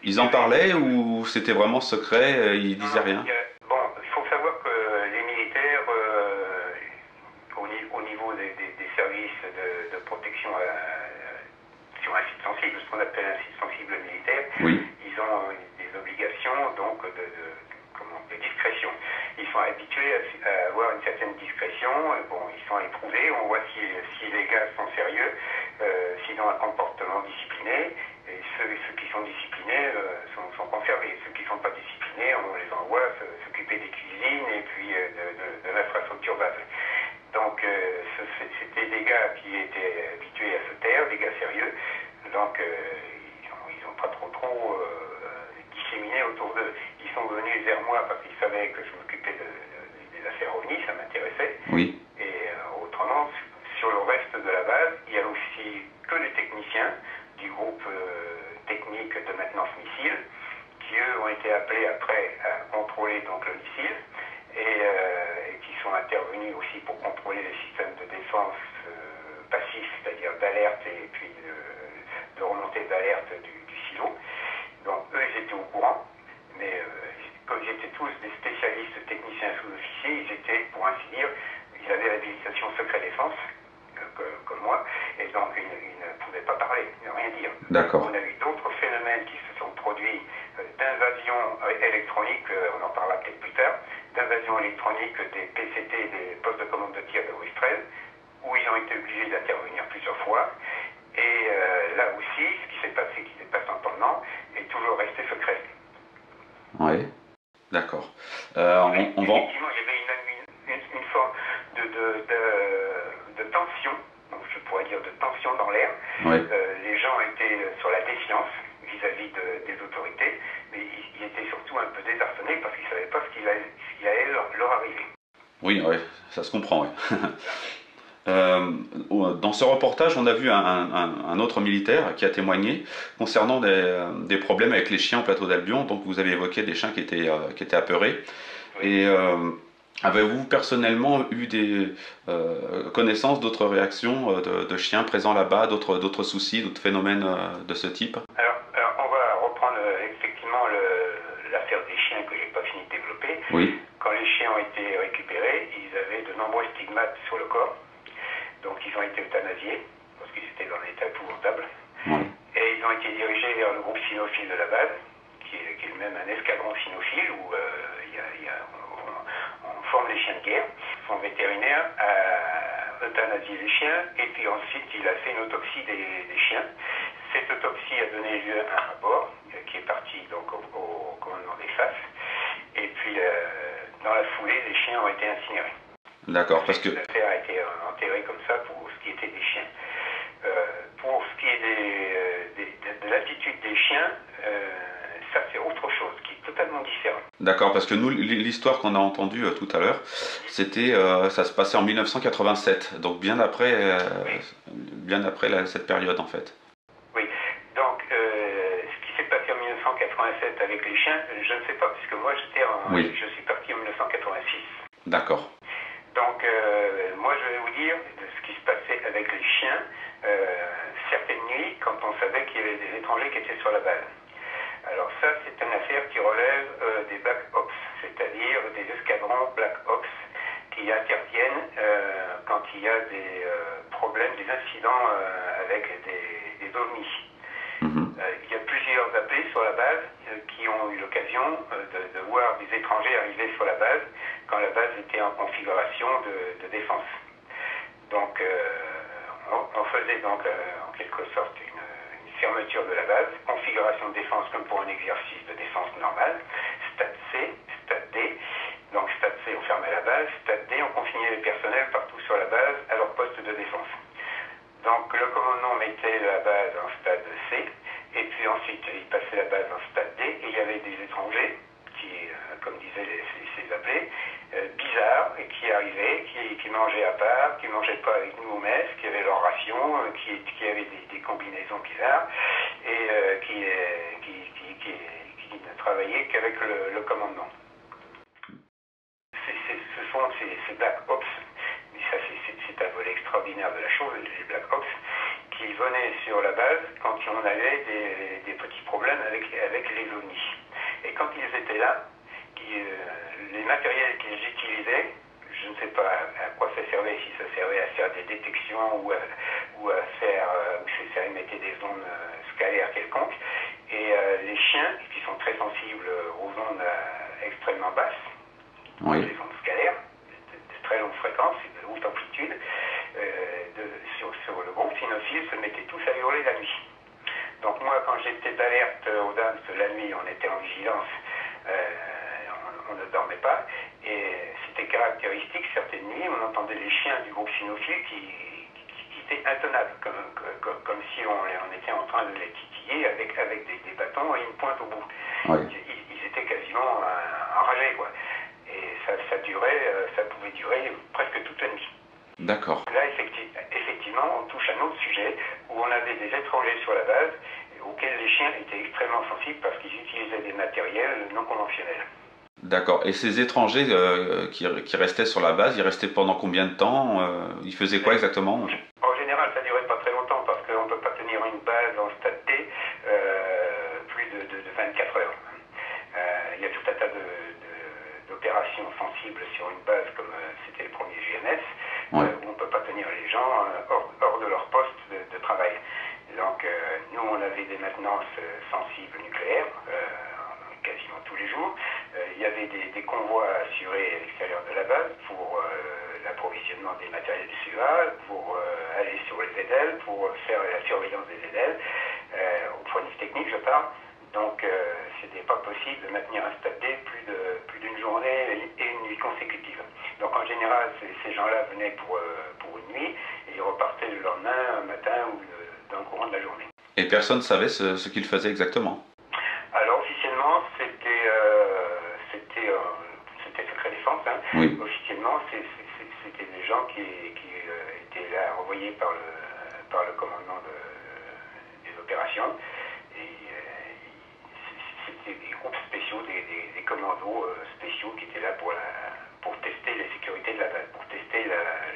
Ils en parlaient ou c'était vraiment secret, ils disaient rien? Bon, il faut savoir que les militaires, sur un site sensible, ce qu'on appelle un site sensible militaire, Oui. ils ont des obligations donc de discrétion. Ils sont habitués à avoir une certaine discrétion. Bon, ils sont éprouvés, on voit si les gars sont sérieux, s'ils ont un comportement discipliné, et ceux qui sont disciplinés sont conservés. Ceux qui ne sont pas disciplinés, on les envoie s'occuper des cuisines et puis de l'infrastructure base. Donc c'était des gars qui étaient habitués à se taire, des gars sérieux, donc ils n'ont pas trop disséminé autour d'eux. Ils sont venus vers moi parce qu'ils savaient que je m'occupais des affaires OVNI, ça m'intéressait. Oui. Et autrement, sur le reste de la base, il y a aussi que les techniciens du groupe technique de maintenance missile, qui eux ont été appelés après à contrôler donc le missile, et qui sont intervenus aussi pour contrôler les systèmes de défense passifs, c'est-à-dire d'alerte et puis de remontée d'alerte du silo. Donc eux, ils étaient au courant, mais comme ils étaient tous des spécialistes techniciens sous-officiers, ils étaient, pour ainsi dire, ils avaient l'habilitation secret défense, comme moi, et donc ils ne pouvaient pas parler, ne rien dire. D'accord. On a eu d'autres phénomènes qui se sont produits d'invasion électronique, on en parlera peut-être plus tard, d'invasion électronique des PCT, des postes de commande de tir de Louis XIII, où ils ont été obligés d'intervenir plusieurs fois. Et là aussi, ce qui s'est passé, qui s'est passé en pendant, est toujours resté secret. Oui, d'accord. On va... Effectivement, il y avait une forme de tension, donc je pourrais dire de tension dans l'air. Oui. Les gens étaient sur la défiance vis-à-vis des autorités, mais ils étaient surtout un peu désarçonnés parce qu'ils ne savaient pas ce qu'il allait leur arriver. Oui, ouais, ça se comprend, oui. Dans ce reportage, on a vu un autre militaire qui a témoigné concernant des problèmes avec les chiens au plateau d'Albion. Donc vous avez évoqué des chiens qui étaient apeurés. Oui. Et avez-vous personnellement eu des connaissances d'autres réactions de chiens présents là-bas, d'autres soucis, d'autres phénomènes de ce type? Alors, on va reprendre effectivement l'affaire des chiens que je n'ai pas fini de développer. Oui. Quand les chiens ont été récupérés, ils avaient de nombreux stigmates sur le corps. Donc ils ont été euthanasiés, parce qu'ils étaient dans un état épouvantable. Oui. Et ils ont été dirigés vers le groupe cynophile de la base, qui est même un escadron cynophile, où on forme les chiens de guerre. Son vétérinaire a euthanasié les chiens, et puis ensuite il a fait une autopsie des chiens. Cette autopsie a donné lieu à un rapport, qui est parti donc au commandement des FAS. Et puis dans la foulée, les chiens ont été incinérés. D'accord, parce que... L'affaire a été enterrée comme ça pour ce qui était des chiens. Pour ce qui est de l'attitude des chiens, ça c'est autre chose, qui est totalement différent. D'accord, parce que nous, l'histoire qu'on a entendue tout à l'heure, c'était, ça se passait en 1987, donc bien après, cette période en fait. Oui, donc ce qui s'est passé en 1987 avec les chiens, je ne sais pas, puisque moi je suis parti en 1986. D'accord. Donc, moi, je vais vous dire ce qui se passait avec les chiens certaines nuits quand on savait qu'il y avait des étrangers qui étaient sur la base. Alors ça, c'est une affaire qui relève des Black Ops, c'est-à-dire des escadrons Black Ops qui interviennent quand il y a des problèmes, des incidents avec des ovnis. Il y a plusieurs appelés sur la base qui ont eu l'occasion de voir des étrangers arriver sur la base quand la base était en configuration de défense. Donc on faisait donc en quelque sorte une fermeture de la base, configuration de défense comme pour un exercice de défense normal, stade C, stade D. Donc stade C on fermait la base, stade D on confinait les personnels partout sur la base à leur poste de défense. Donc le commandant mettait la base en stade C, et puis ensuite il passait la base en stade D, et il y avait des étrangers qui, comme disaient ces appelés, bizarres, et qui arrivaient, qui mangeaient à part, qui ne mangeaient pas avec nous au mess, qui avaient leur ration, qui avaient des combinaisons bizarres, et qui ne travaillaient qu'avec le commandant. Ce sont ces Black Ops, mais ça c'est un volet extraordinaire de la chose, les Black Ops, qui venaient sur la base quand on avait des petits problèmes avec les ovnis. Et quand ils étaient là, les matériels qu'ils utilisaient, je ne sais pas à quoi ça servait, si ça servait à faire des détections ou ou ça émettait des ondes scalaires quelconques. Et les chiens, qui sont très sensibles aux ondes extrêmement basses, Oui. les ondes scalaires, de très longue fréquence et de haute amplitude, sur le groupe cynophile, se mettaient tous à hurler la nuit. Donc moi, quand j'étais d'alerte aux dames, la nuit, on était en vigilance, on ne dormait pas, et c'était caractéristique, certaines nuits, on entendait les chiens du groupe cynophile qui étaient intenables, comme si on était en train de les titiller avec des bâtons et une pointe au bout. Oui. Ils étaient quasiment enragés, quoi. Et ça pouvait durer presque toute la nuit. D'accord. Là, effectivement, on touche à un autre sujet où on avait des étrangers sur la base auxquels les chiens étaient extrêmement sensibles parce qu'ils utilisaient des matériels non conventionnels. D'accord. Et ces étrangers qui restaient sur la base, ils restaient pendant combien de temps? Ils faisaient quoi exactement? En général, ça ne durait pas très longtemps parce qu'on ne peut pas tenir une base en stade T plus de 24 heures. Il y a tout un tas d'opérations sensibles sur une base comme c'était le premier GNS, Ouais. où on ne peut pas tenir les gens hors de leur poste de travail. Donc nous, on avait des maintenances sensibles nucléaires quasiment tous les jours. Il y avait des convois à assurer à l'extérieur de la base pour l'approvisionnement des matériels du CEA, pour aller sur les ZL, pour faire la surveillance des ZL, au point de vue technique je parle. Donc c'était pas possible de maintenir un stade D plus d'une journée et une nuit consécutive. Donc en général, ces gens-là venaient pour une nuit et ils repartaient le lendemain, matin ou dans le courant de la journée. Et personne ne savait ce qu'ils faisaient exactement? Alors officiellement, c'était secret défense. Hein. Oui. Officiellement, c'était des gens qui étaient là envoyés par le commandement des opérations. Et c'était des groupes spéciaux, des commandos spéciaux qui étaient là pour tester la sécurité de la base, pour tester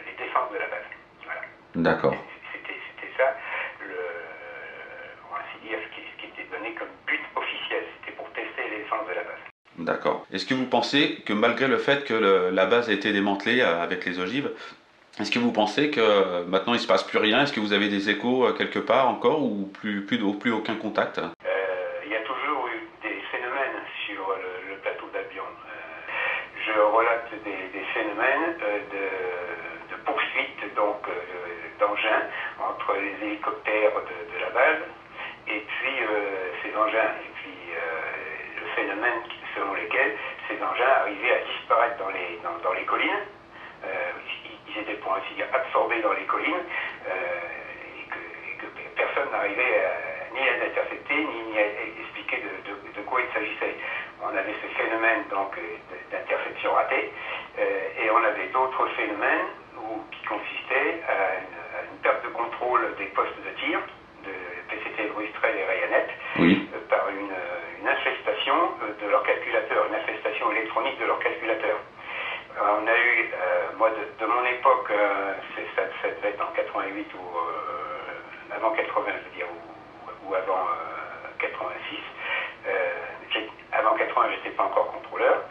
les défenses de la base. Voilà. D'accord. C'était ça, on va ainsi dire, ce qui était donné comme but officiel. C'était pour tester les défenses de la base. D'accord. Est-ce que vous pensez que malgré le fait que la base a été démantelée avec les ogives, est-ce que vous pensez que maintenant il ne se passe plus rien? Est-ce que vous avez des échos quelque part encore ou plus aucun contact? Il y a toujours eu des phénomènes sur le plateau d'Albion. Je relate des phénomènes de poursuite d'engins entre les hélicoptères de la base et puis ces engins. Et puis le phénomène selon lequel ces engins arrivaient à disparaître dans les collines. Ils étaient pour ainsi dire absorbés dans les collines et que personne n'arrivait ni à les intercepter ni à expliquer de quoi il s'agissait. On avait ce phénomène donc d'interception ratée et on avait d'autres phénomènes qui consistaient à une perte de contrôle des postes de tir de PCT, Bruistrel et Rayanet, Oui. par une infestation de leur calculateur, une infestation électronique de leur calculateur. On a eu, moi de mon époque, ça devait être en 88 ou avant 80, je veux dire, ou avant 86. Avant 80, je n'étais pas encore contrôleur.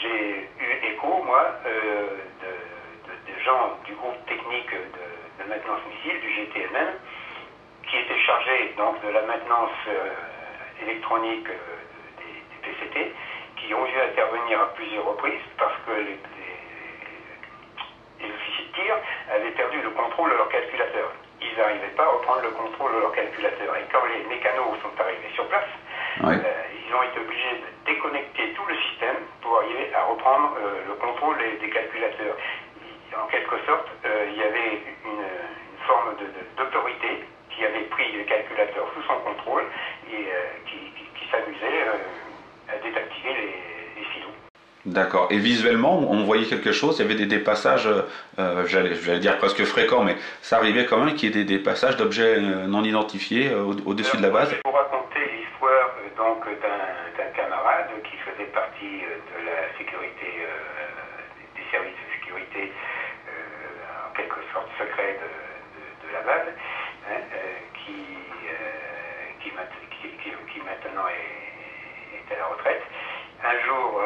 J'ai eu écho, moi, de gens du groupe technique de maintenance missile, du GTMM, qui étaient chargés donc de la maintenance électronique des PCT, qui ont dû intervenir à plusieurs reprises parce que les officiers de tir avaient perdu le contrôle de leur calculateur. Ils n'arrivaient pas à reprendre le contrôle de leur calculateur. Et quand les mécanos sont arrivés sur place, Oui. ils ont été obligés de déconnecter tout le système pour arriver à reprendre le contrôle des calculateurs. En quelque sorte, il y avait une forme d'autorité qui avait pris les calculateurs sous son contrôle et qui s'amusait à désactiver les silos. D'accord. Et visuellement, on voyait quelque chose, il y avait des dépassages, j'allais dire presque fréquents, mais ça arrivait quand même qu'il y ait des passages d'objets non identifiés au-dessus de la base. Je vais vous raconter l'histoire donc d'un camarade qui faisait partie de la sécurité, des services de sécurité, en quelque sorte secret de la base, hein, qui maintenant est à la retraite. Un jour,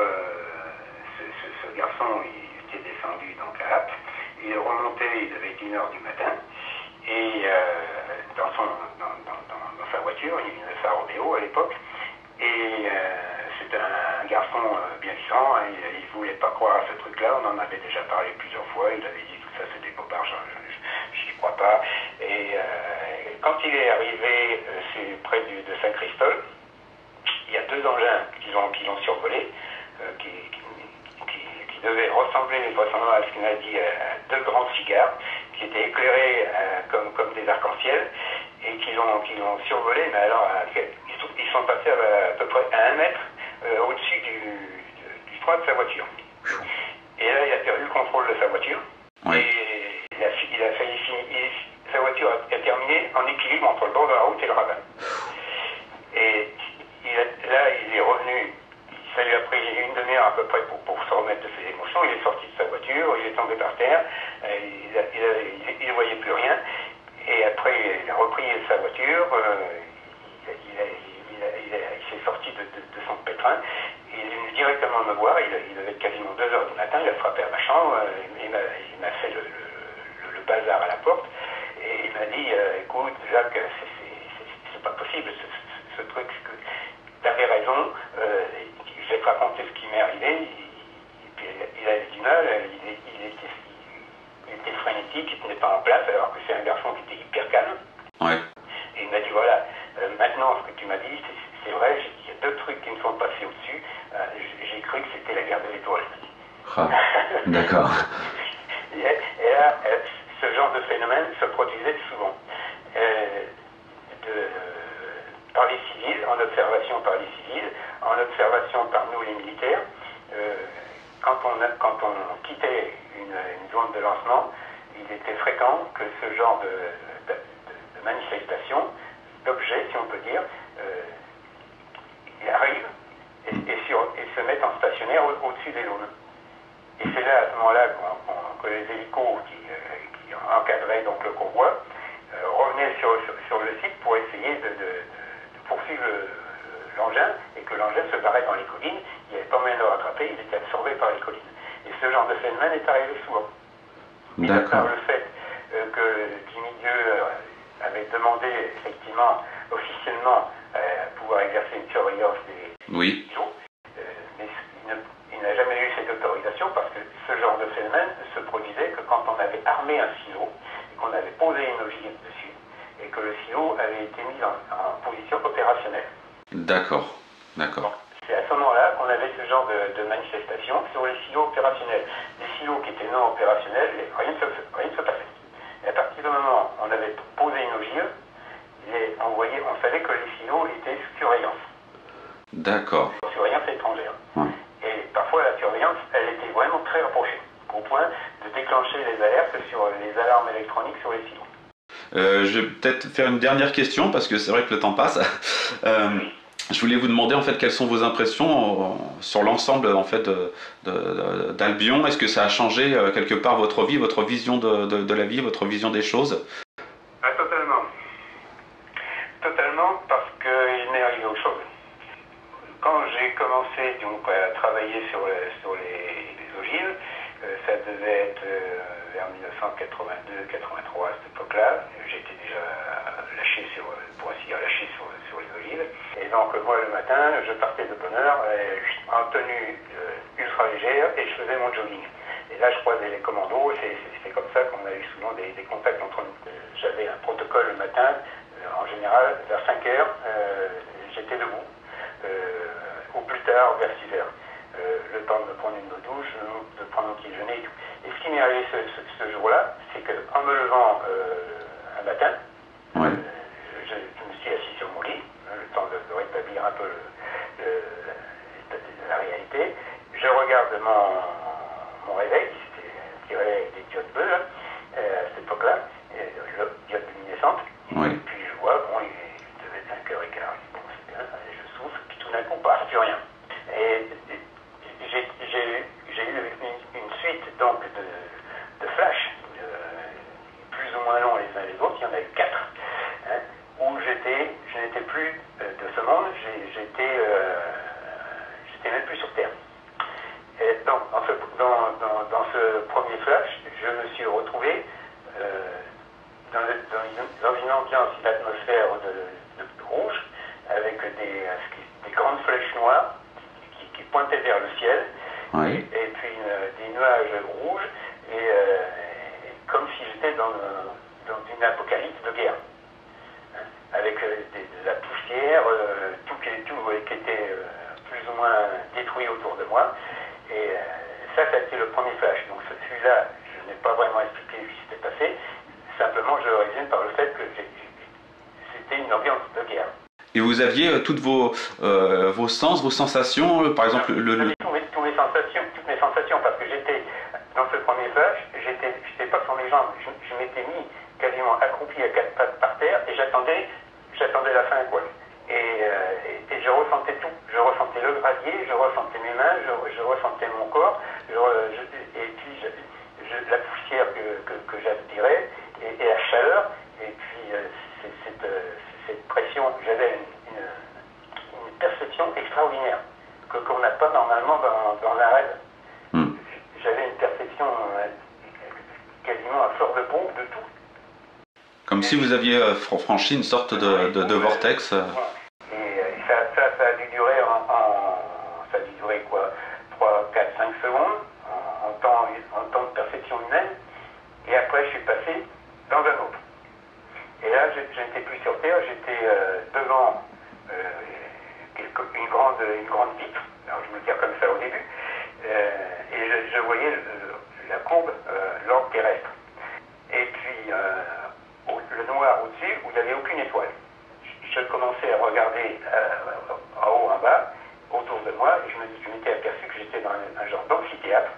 ce garçon, il était descendu donc à Apt, il remontait, il devait être 1h du matin, et dans sa voiture, une Alfa Romeo à l'époque. Et c'est un garçon bien vivant, hein, il ne voulait pas croire à ce truc-là, on en avait déjà parlé plusieurs fois, il avait dit tout ça c'est des bobards, je n'y crois pas. Et quand il est arrivé, c'est près de Saint-Christol, il y a deux engins qui l'ont survolé, qui devaient ressembler, vraisemblablement à ce qu'il a dit, à deux grands cigares, qui étaient éclairés comme des arcs-en-ciel, et qui l'ont survolé, mais alors ils sont passés à peu près à 1 mètre au-dessus du toit de sa voiture. Et là, il a perdu le contrôle de sa voiture. Oui. Et il a failli finir. Sa voiture a terminé en équilibre entre le bord de la route et le ravin. Et là, il est revenu. Ça lui a pris une demi-heure à peu près pour se remettre de ses émotions. Il est sorti de sa voiture, il est tombé par terre, il ne voyait plus rien. Et après, il a repris sa voiture, il s'est sorti de son pétrin, il est venu directement me voir, il devait être quasiment 2 heures du matin, il a frappé à ma chambre, il m'a fait le bazar à la porte, et il m'a dit, écoute Jacques, c'est pas possible ce truc, tu avais raison, je vais te raconter ce qui m'est arrivé, il avait du mal, il était frénétique, il ne tenait pas en place, alors que c'est un garçon qui était hyper calme. Ouais. Et il m'a dit, voilà, maintenant ce que tu m'as dit, c'est vrai, il y a 2 trucs qui me sont passés au-dessus, j'ai cru que c'était la guerre de l'étoile. Ah, d'accord. Et là, ce genre de phénomène se produisait souvent. Par les civils, en observation par les civils, en observation par nous les militaires, quand on quittait une zone de lancement, il était fréquent que ce genre de manifestation, d'objets, si on peut dire, il arrive et se mette en stationnaire au-dessus des zones. Et c'est là, à ce moment-là, que les hélicos qui encadraient donc le convoi revenaient sur le site pour essayer de poursuivre l'engin, et que l'engin se barrait dans les collines, il n'y avait pas moyen de le rattraper, il était absorbé par les collines. Et ce genre de phénomène est arrivé souvent. Mis à part le fait que Jimmy Dieu avait demandé effectivement, officiellement, pouvoir exercer une surveillance des silos, mais il n'a jamais eu cette autorisation parce que ce genre de phénomène se produisait que quand on avait armé un silo et qu'on avait posé une ogive dessus et que le silo avait été mis en position opérationnelle. D'accord, d'accord. Donc, c'est à ce moment-là qu'on avait ce genre de manifestation sur les silos opérationnels. Les silos qui étaient non opérationnels, rien ne se passait. Et à partir du moment où on avait posé une ogive, on savait que les silos étaient sous surveillance. D'accord. Surveillance étrangère. Ouais. Et parfois la surveillance, elle était vraiment très rapprochée, au point de déclencher les alertes sur les alarmes électroniques sur les silos. Je vais peut-être faire une dernière question parce que c'est vrai que le temps passe. Je voulais vous demander en fait quelles sont vos impressions sur l'ensemble en fait d'Albion. Est-ce que ça a changé quelque part votre vie, votre vision de la vie, votre vision des choses? Totalement. Totalement, parce qu'il m'est arrivé autre chose. Quand j'ai commencé donc, à travailler sur les ogives, ça devait être vers 1982-83 à cette époque-là. J'étais déjà lâché pour ainsi dire, lâché sur les olives. Et donc moi le matin, je partais de bonne heure en tenue ultra légère et je faisais mon jogging. Et là je croisais les commandos, c'est comme ça qu'on a eu souvent des contacts entre nous. J'avais un protocole le matin, en général vers 5 heures, j'étais debout, au plus tard vers 6 heures. Le temps de me prendre une douche, de prendre mon petit déjeuner et tout. Et ce qui m'est arrivé ce jour-là, c'est qu'en me levant un matin, je me suis assis sur mon lit, le temps de rétablir un peu la réalité. Je regarde mon réveil, qui était tiré des diodes bleues, à cette époque-là, diodes luminescentes. Et puis je vois, bon, il devait être 5h15. Bon, c'est bien, je souffle, puis tout d'un coup, plus rien. Et j'ai eu une suite donc de flashs, plus ou moins longs les uns les autres, il y en a eu 4, hein, où je n'étais plus de ce monde, j'étais même plus sur Terre. Et donc dans ce premier flash, je me suis retrouvé dans ambiance, une atmosphère de rouge, avec des grandes flèches noires qui pointaient vers le ciel, Oui. et puis des nuages rouges, et comme si j'étais dans une apocalypse de guerre, avec de la poussière, tout qui était plus ou moins détruit autour de moi. Et ça a été le premier flash. Donc celui-là, je n'ai pas vraiment expliqué ce qui s'était passé. Simplement, je le résume par le fait que c'était une ambiance de guerre. Et vous aviez toutes vos sens, vos sensations, par exemple J'avais toutes mes sensations, parce que j'étais, dans ce premier flash, j'étais pas sur mes jambes. Je m'étais mis quasiment accroupi à quatre pattes par terre, et j'attendais la fin, quoi. Et je ressentais tout. Je ressentais le gravier, je ressentais mes mains, je ressentais mon corps, et puis la poussière que j'aspirais, et la chaleur, et puis cette pression. J'avais une perception extraordinaire qu'on n'a pas normalement dans un rêve. J'avais une perception quasiment à fleur de peau de tout. Comme si vous aviez franchi une sorte de vortex. Et ça a dû durer ça a dû durer quoi, 3, 4, 5 secondes en temps de perception humaine. Et après, je suis passé dans un autre. Et là, je n'étais plus sur Terre, j'étais devant une grande vitre. Alors, je me le dis comme ça au début. Et je voyais la courbe, l'ordre terrestre. Et puis, le noir au-dessus, où il n'y avait aucune étoile. Je commençais à regarder en haut, en bas, autour de moi, et je m'étais aperçu que j'étais dans un genre d'amphithéâtre,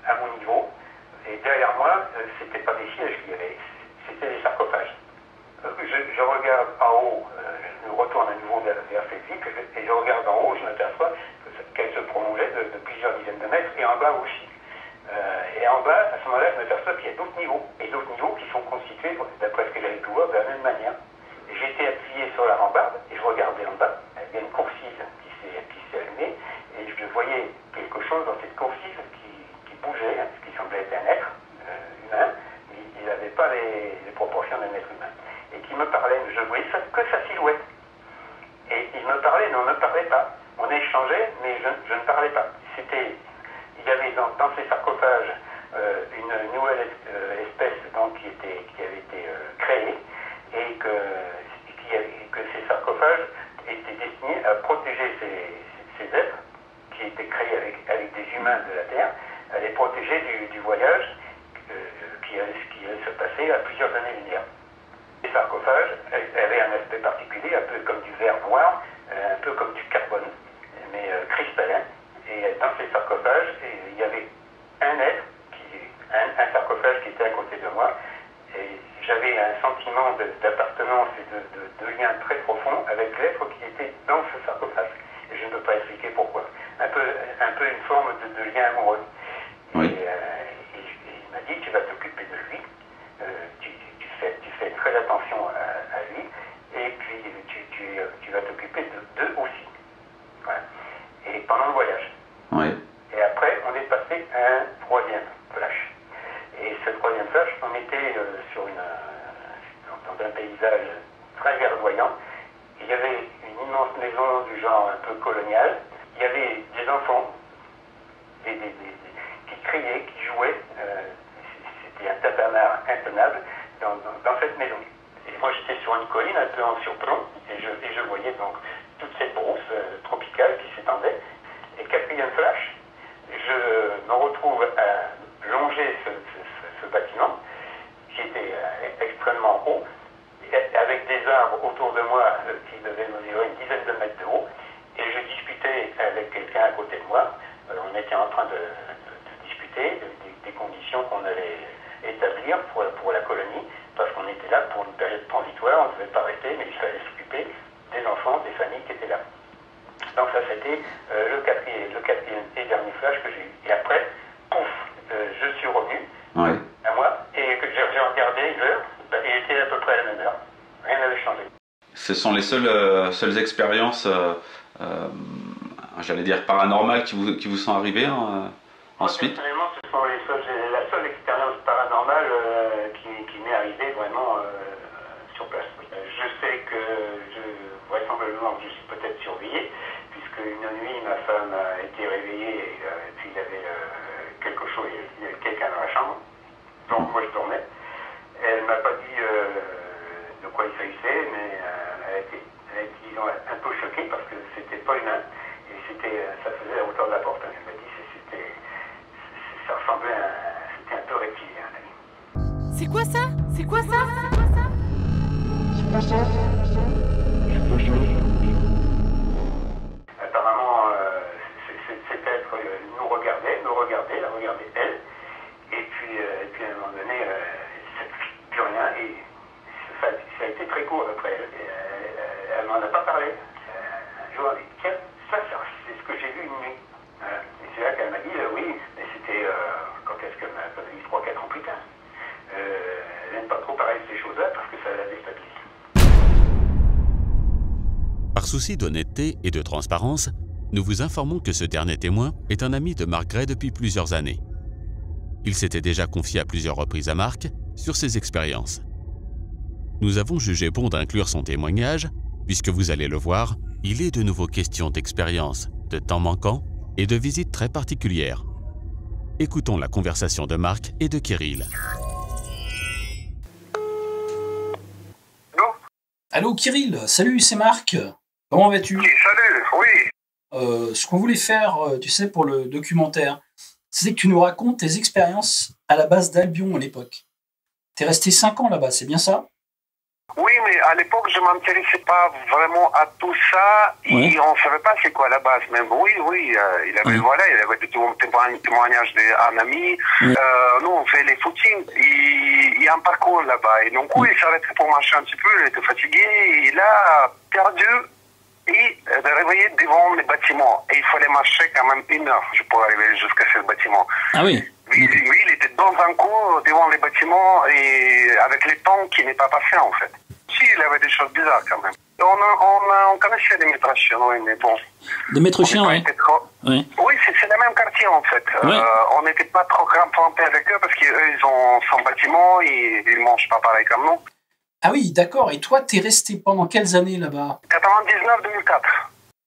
à mon niveau. Et derrière moi, c'était pas des sièges qu'il y avait, c'était des sarcophages. Je regarde en haut, je me retourne à nouveau vers cette vitre, et je regarde en haut, je m'aperçois qu'elle se prolongeait de plusieurs dizaines de mètres, et en bas aussi. Et en bas, à ce moment-là, je m'aperçois qu'il y a d'autres niveaux, et d'autres niveaux qui sont constitués, d'après ce que j'avais pu voir, de la même manière. J'étais appuyé sur la rambarde, et je regardais en bas. Il y a une coursive qui s'est allumée, et je voyais quelque chose dans cette coursive qui bougeait, ce qui semblait être un être humain, mais il n'avait pas les proportions d'un être humain. Et qui me parlait, je voyais que sa silhouette. Et il me parlait, mais on ne parlait pas. On échangeait, mais je ne parlais pas. Il y avait dans ces sarcophages une nouvelle espèce donc, qui avait été créée, et que ces sarcophages étaient destinés à protéger ces êtres qui étaient créés avec des humains de la Terre, à les protéger du voyage qui allait se passer à plusieurs années-lumière. Les sarcophages avaient un aspect particulier, un peu comme du verre noir, un peu comme du carbone, mais cristallin. Et dans ces sarcophages, il y avait un être, un sarcophage qui était à côté de moi, et j'avais un sentiment d'appartenance et de lien très profond avec l'être qui était dans ce sarcophage. Et je ne peux pas expliquer pourquoi. Un peu une forme de lien amoureux. Oui. Et il m'a dit, tu vas t'occuper de lui, tu fais très attention à lui, et puis tu vas t'occuper d'eux aussi. Voilà. Et pendant le voyage. Oui. Et après, on est passé à un troisième flash. Et ce troisième flash, on était dans un paysage très verdoyant. Il y avait une immense maison du genre un peu colonial. Il y avait des enfants qui criaient, qui jouaient. C'était un tatamar intenable dans cette maison. Et moi, j'étais sur une colline un peu en surplomb, et je voyais donc toute cette brousse tropicale qui s'étendait. Et quatrième flash, je me retrouve à longer ce bâtiment, qui était extrêmement haut, avec des arbres autour de moi qui devaient mesurer une dizaine de mètres de haut, et je discutais avec quelqu'un à côté de moi. On était en train de discuter des conditions qu'on allait établir pour la colonie, parce qu'on était là pour une période transitoire, on ne devait pas rester, mais il fallait s'occuper des enfants, des familles qui étaient là. Donc ça, c'était le quatrième et dernier flash que j'ai eu. Et après, pouf, je suis revenu à moi, et que j'ai regardé l'heure, il était à peu près à la même heure. Rien n'avait changé. Ce sont les seules expériences, j'allais dire paranormales, qui vous sont arrivées ensuite? Personnellement, ce sont la seule expérience paranormale qui m'est arrivée vraiment donc je suis peut-être surveillé, puisque une nuit, ma femme a été réveillée, et puis il y avait quelque chose, il y avait quelqu'un dans la chambre. Donc moi je dormais. Elle m'a pas dit de quoi il s'agissait, mais elle a été, disons, un peu choquée parce que c'était pas humain et ça faisait la hauteur de la porte. Elle m'a dit ça ressemblait c'était un peu reptilien. C'est quoi ça? C'est quoi ça? Apparemment, cet être nous regardait, la regardait elle, et puis à un moment donné, plus rien, et ça a été très court après. Elle m'en a pas parlé. Un jour, elle dit, tiens, ça c'est ce que j'ai vu une nuit. Et c'est là qu'elle m'a dit, oui, mais c'était, quand est-ce qu'elle m'a dit, 3-4 ans plus tard. Elle n'aime pas trop parler de ces choses-là parce que ça la déstabilise. Par souci d'honnêteté et de transparence, nous vous informons que ce dernier témoin est un ami de Marc Gray depuis plusieurs années. Il s'était déjà confié à plusieurs reprises à Marc sur ses expériences. Nous avons jugé bon d'inclure son témoignage, puisque vous allez le voir, il est de nouveau question d'expérience, de temps manquant et de visites très particulières. Écoutons la conversation de Marc et de Kirill. Allô Kirill, salut, c'est Marc. Comment vas-tu? Oui, salut, oui. Ce qu'on voulait faire, tu sais, pour le documentaire, c'est que tu nous racontes tes expériences à la base d'Albion à l'époque. T'es resté 5 ans là-bas, c'est bien ça? Oui, mais à l'époque, je ne m'intéressais pas vraiment à tout ça. Ouais. Et on ne savait pas c'est quoi la base. Mais oui, il avait, voilà, il avait des témoignages d'un ami. Ouais. Nous, on fait les footings. Il y a un parcours là-bas. Et donc, oui, il s'arrêtait pour marcher un petit peu. Il était fatigué. Il a perdu et de réveiller devant les bâtiments. Et il fallait marcher quand même 1 heure pour arriver jusqu'à ce bâtiment. Ah oui. Oui, il était dans un cours devant les bâtiments et avec les temps qui n'est pas passé en fait. Si, il avait des choses bizarres quand même. On connaissait des maîtres chiens, oui, mais bon. Des maîtres chiens, oui. Oui, c'est le même quartier en fait. Ouais. On n'était pas trop confrontés avec eux parce qu'eux, ils ont son bâtiment et ils ne mangent pas pareil comme nous. Ah oui, d'accord. Et toi, t'es resté pendant quelles années là-bas? 99-2004.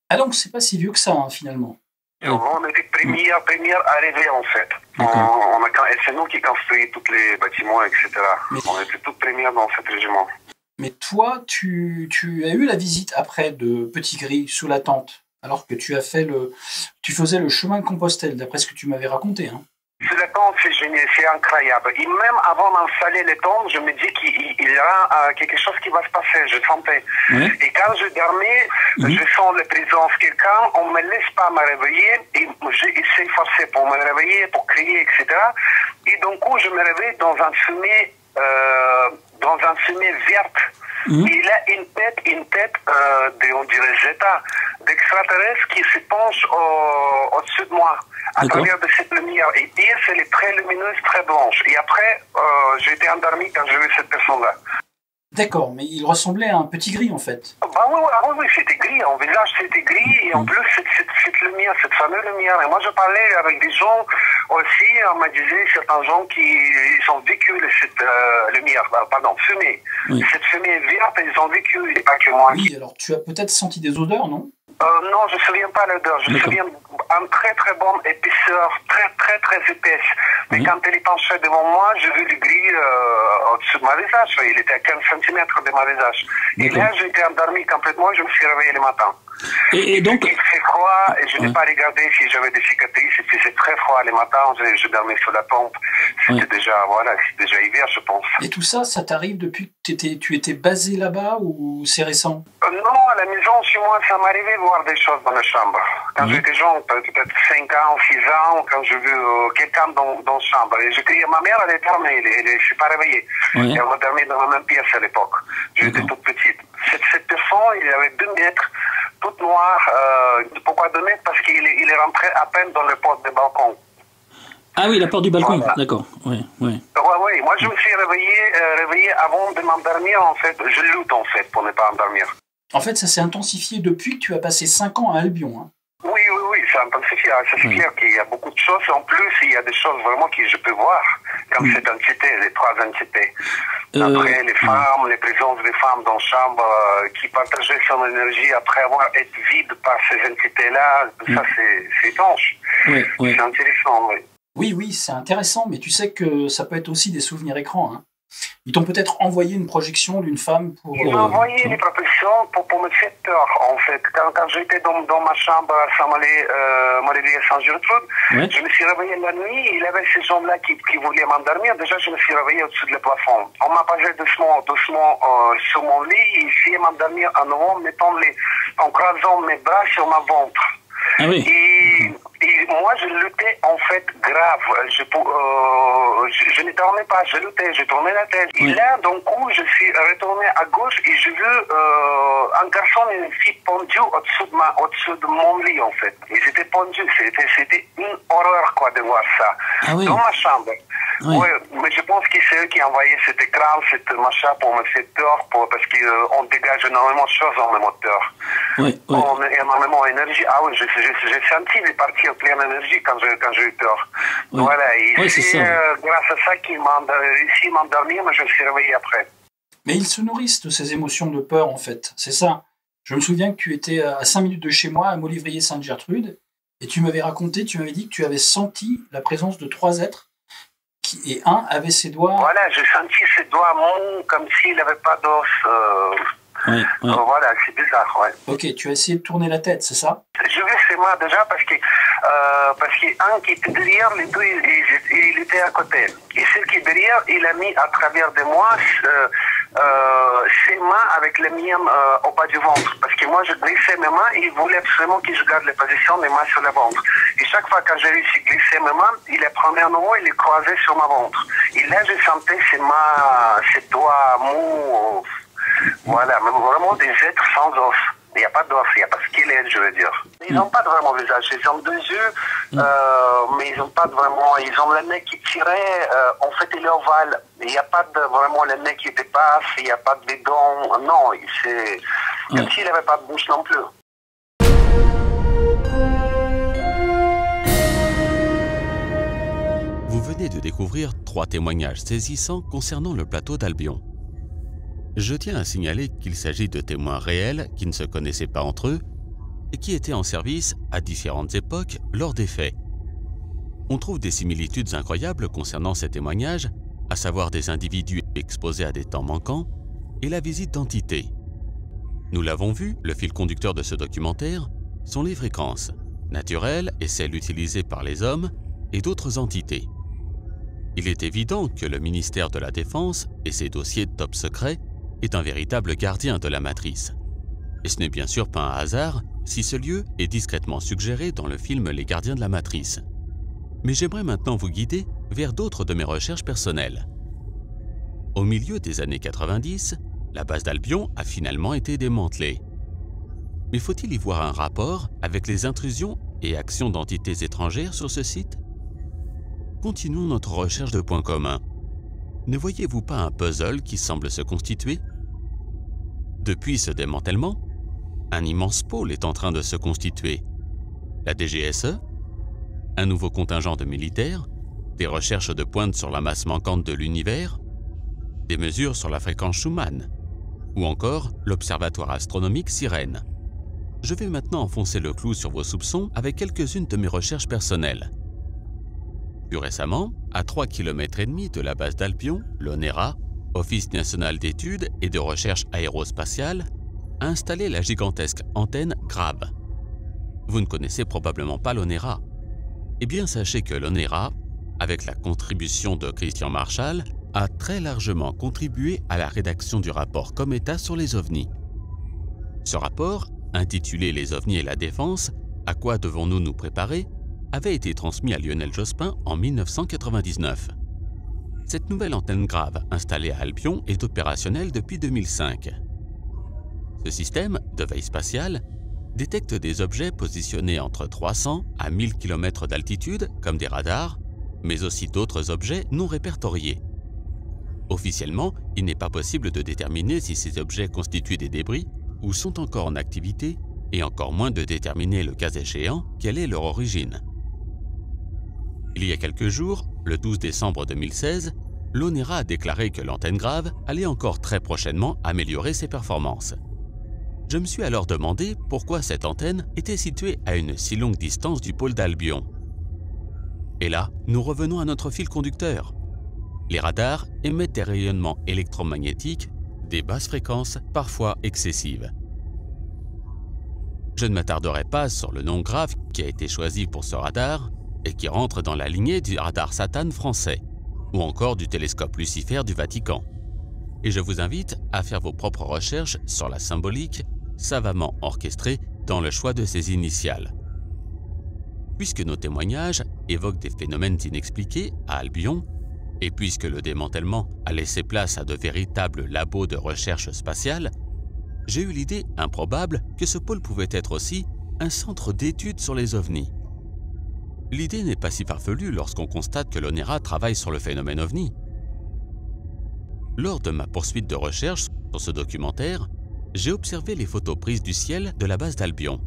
Ah donc, c'est pas si vieux que ça, hein, finalement. On était première arrivée en fait. Et c'est nous qui construisons tous les bâtiments, etc. Mais... On était toutes premières dans ce régiment. Mais toi, tu as eu la visite après de Petit Gris sous la tente, alors que tu faisais le chemin de Compostelle, d'après ce que tu m'avais raconté. Hein. Sous la tente, c'est incroyable. Et même avant d'installer les tentes, je me dis qu'il y aura quelque chose qui va se passer. Je sentais. Ouais. Et quand je dormais, je sens la présence de quelqu'un. On ne me laisse pas me réveiller. Et j'essaie forcer pour me réveiller, pour crier, etc. Et d'un coup, je me réveille dans un fumet verte. Il a une tête on dirait Zeta, d'extraterrestre qui se penche au-dessus de moi, à travers de cette lumière. Et elle est très lumineuse, très blanche. Et après, j'ai été endormi quand j'ai vu cette personne-là. D'accord, mais il ressemblait à un Petit Gris en fait. Oui, c'était gris, en visage c'était gris, et en plus cette lumière, cette fameuse lumière. Et moi je parlais avec des gens aussi, on me disait certains gens qui ont vécu cette lumière, fumée. Oui. Cette fumée verte, ils ont vécu, et pas que moi. Oui, alors tu as peut-être senti des odeurs, non? Non, je ne me souviens pas l'odeur. Je me souviens un très très bon épaisseur, très épaisse. Mais quand elle est penchée devant moi, j'ai vu du gris au-dessus de ma visage. Il était à 15 cm de ma visage. Et là, j'étais endormi complètement et je me suis réveillé le matin. Et donc... Il fait froid et je n'ai pas regardé si j'avais des cicatrices. Il faisait très froid le matin. Je dormais sous la pompe. C'était déjà hiver, je pense. Et tout ça, ça t'arrive depuis que tu étais basé là-bas ou c'est récent? Non, à la maison, chez moi, ça m'arrivait de voir des choses dans la chambre. Quand j'étais jeune, peut-être 5 ans, 6 ans, quand j'ai vu quelqu'un dans la chambre. Et j'ai crié, ma mère, elle est dormie, elle ne s'est pas réveillée. Et on a dormi dans la même pièce à l'époque. J'étais toute petite. Cette personne, il avait 2 mètres, toute noire. Pourquoi 2 mètres? Parce qu'il est rentré à peine dans le porte du balcon. Ah oui, la porte du balcon, d'accord. Oui. Moi, je me suis réveillé avant de m'endormir, en fait. Je lutte, en fait, pour ne pas endormir. En fait, ça s'est intensifié depuis que tu as passé 5 ans à Albion. Hein. Oui, c'est intensifié. C'est clair qu'il y a beaucoup de choses. En plus, il y a des choses vraiment que je peux voir, comme cette entité, les 3 entités. Après, les femmes, les présences des femmes dans la chambre qui partageaient son énergie après avoir été vides par ces entités-là, ça c'est étanche. C'est intéressant, Oui, c'est intéressant, mais tu sais que ça peut être aussi des souvenirs écrans. Hein. Ils t'ont peut-être envoyé une projection d'une femme pour... Ils m'ont envoyé des projections pour me faire peur, en fait. Quand j'étais dans ma chambre à Saint-Marie à Saint-Gertrude, je me suis réveillé la nuit, il y avait ces gens-là qui voulaient m'endormir. Déjà, je me suis réveillé au-dessus du plafond. On m'a posé doucement sur mon lit, et essayé de m'endormir à nouveau, en croisant mes bras sur ma ventre. Ah oui. Et moi, je luttais en fait grave. Je ne dormais pas, je luttais, je tournais la tête. Et là, d'un coup, je suis retourné à gauche et j'ai vu un garçon et une fille pendus au-dessus de mon lit, en fait. Ils étaient pendus. C'était une horreur, quoi, de voir ça. Ah oui. Dans ma chambre. Oui, mais je pense que c'est eux qui ont envoyé cet écran, cette machin pour me faire peur, parce qu'on dégage énormément de choses en moteur. On a énormément d'énergie. Ah oui, j'ai senti les parties en pleine énergie quand j'ai eu peur. Voilà, et c'est grâce à ça qu'ils m'ont réussi à m'endormir, mais je me suis réveillé après. Mais ils se nourrissent de ces émotions de peur, en fait. C'est ça. Je me souviens que tu étais à 5 minutes de chez moi, à Molivrier-Sainte-Gertrude, et tu m'avais dit que tu avais senti la présence de 3 êtres, et un avait ses doigts... Voilà, j'ai senti ses doigts mous, comme s'il n'avait pas d'os. Voilà, c'est bizarre, Ok, tu as essayé de tourner la tête, c'est ça? Je vais chez moi déjà parce qu'un qui était derrière, les deux, il était à côté. Et celui qui est derrière, il a mis à travers de moi ses mains avec les miennes au bas du ventre. Parce que moi, je glissais mes mains et il voulait absolument que je garde la position des mains sur le ventre. Et chaque fois que j'ai réussi à glisser mes mains, il les prenait à nouveau et les croisait sur ma ventre. Et là, je sentais ses mains, ses doigts mous. Voilà, mais vraiment des êtres sans os. Il n'y a pas d'os, il n'y a pas de squelette, je veux dire. Ils n'ont pas de vraiment visage. Ils ont 2 yeux, mais ils n'ont pas vraiment... Ils ont le nez qui tirait, en fait, il est ovale. Il n'y a pas vraiment le nez qui dépasse, il n'y a pas de dents. Non, c'est... Comme s'il n'avait pas de bouche non plus. Vous venez de découvrir 3 témoignages saisissants concernant le plateau d'Albion. Je tiens à signaler qu'il s'agit de témoins réels qui ne se connaissaient pas entre eux et qui étaient en service à différentes époques lors des faits. On trouve des similitudes incroyables concernant ces témoignages, à savoir des individus exposés à des temps manquants et la visite d'entités. Nous l'avons vu, le fil conducteur de ce documentaire sont les fréquences, naturelles et celles utilisées par les hommes et d'autres entités. Il est évident que le ministère de la Défense et ses dossiers top secrets est un véritable gardien de la matrice. Et ce n'est bien sûr pas un hasard si ce lieu est discrètement suggéré dans le film Les Gardiens de la Matrice. Mais j'aimerais maintenant vous guider vers d'autres de mes recherches personnelles. Au milieu des années 90, la base d'Albion a finalement été démantelée. Mais faut-il y voir un rapport avec les intrusions et actions d'entités étrangères sur ce site? Continuons notre recherche de points communs. Ne voyez-vous pas un puzzle qui semble se constituer? Depuis ce démantèlement, un immense pôle est en train de se constituer. La DGSE, un nouveau contingent de militaires, des recherches de pointe sur la masse manquante de l'univers, des mesures sur la fréquence Schumann, ou encore l'observatoire astronomique Sirène. Je vais maintenant enfoncer le clou sur vos soupçons avec quelques-unes de mes recherches personnelles. Plus récemment, à 3,5 km de la base d'Albion, l'ONERA, Office national d'études et de recherche aérospatiale, a installé la gigantesque antenne GRAB. Vous ne connaissez probablement pas l'ONERA. Eh bien, sachez que l'ONERA, avec la contribution de Christian Marshall, a très largement contribué à la rédaction du rapport Cometa sur les ovnis. Ce rapport, intitulé « Les ovnis et la défense, à quoi devons-nous nous préparer ?», avait été transmis à Lionel Jospin en 1999. Cette nouvelle antenne GRAB installée à Albion est opérationnelle depuis 2005. Ce système de veille spatiale détecte des objets positionnés entre 300 à 1000 km d'altitude, comme des radars, mais aussi d'autres objets non répertoriés. Officiellement, il n'est pas possible de déterminer si ces objets constituent des débris ou sont encore en activité et encore moins de déterminer le cas échéant quelle est leur origine. Il y a quelques jours, le 12 décembre 2016, l'ONERA a déclaré que l'antenne grave allait encore très prochainement améliorer ses performances. Je me suis alors demandé pourquoi cette antenne était située à une si longue distance du pôle d'Albion. Et là, nous revenons à notre fil conducteur. Les radars émettent des rayonnements électromagnétiques, des basses fréquences, parfois excessives. Je ne m'attarderai pas sur le nom grave qui a été choisi pour ce radar et qui rentre dans la lignée du radar Satan français ou encore du télescope Lucifer du Vatican. Et je vous invite à faire vos propres recherches sur la symbolique savamment orchestrée dans le choix de ces initiales. Puisque nos témoignages évoquent des phénomènes inexpliqués à Albion, et puisque le démantèlement a laissé place à de véritables labos de recherche spatiale, j'ai eu l'idée improbable que ce pôle pouvait être aussi un centre d'études sur les ovnis. L'idée n'est pas si farfelue lorsqu'on constate que l'ONERA travaille sur le phénomène ovni. Lors de ma poursuite de recherche sur ce documentaire, j'ai observé les photos prises du ciel de la base d'Albion.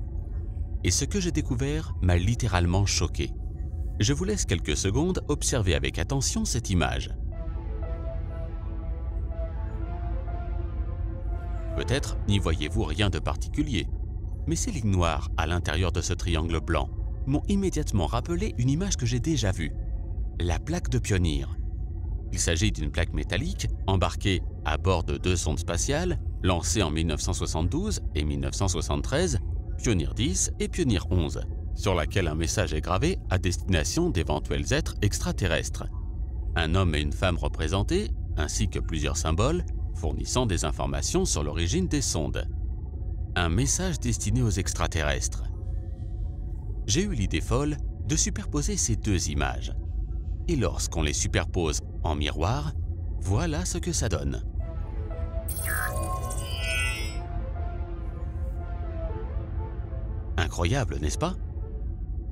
Et ce que j'ai découvert m'a littéralement choqué. Je vous laisse quelques secondes observer avec attention cette image. Peut-être n'y voyez-vous rien de particulier, mais ces lignes noires à l'intérieur de ce triangle blanc m'ont immédiatement rappelé une image que j'ai déjà vue, la plaque de Pionir. Il s'agit d'une plaque métallique embarquée à bord de 2 sondes spatiales lancées en 1972 et 1973, Pionir 10 et Pionir 11, sur laquelle un message est gravé à destination d'éventuels êtres extraterrestres. Un homme et une femme représentés, ainsi que plusieurs symboles, fournissant des informations sur l'origine des sondes. Un message destiné aux extraterrestres. J'ai eu l'idée folle de superposer ces 2 images. Et lorsqu'on les superpose en miroir, voilà ce que ça donne. Incroyable, n'est-ce pas?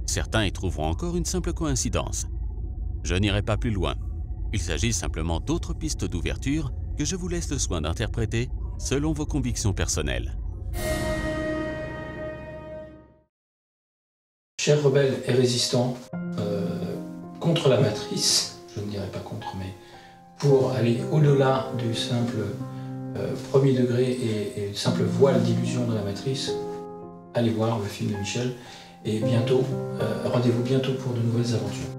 Certains y trouveront encore une simple coïncidence. Je n'irai pas plus loin. Il s'agit simplement d'autres pistes d'ouverture que je vous laisse le soin d'interpréter selon vos convictions personnelles. Chers rebelles et résistants contre la matrice, je ne dirais pas contre, mais pour aller au-delà du simple premier degré et du simple voile d'illusion de la matrice, allez voir le film de Michel et bientôt, rendez-vous bientôt pour de nouvelles aventures.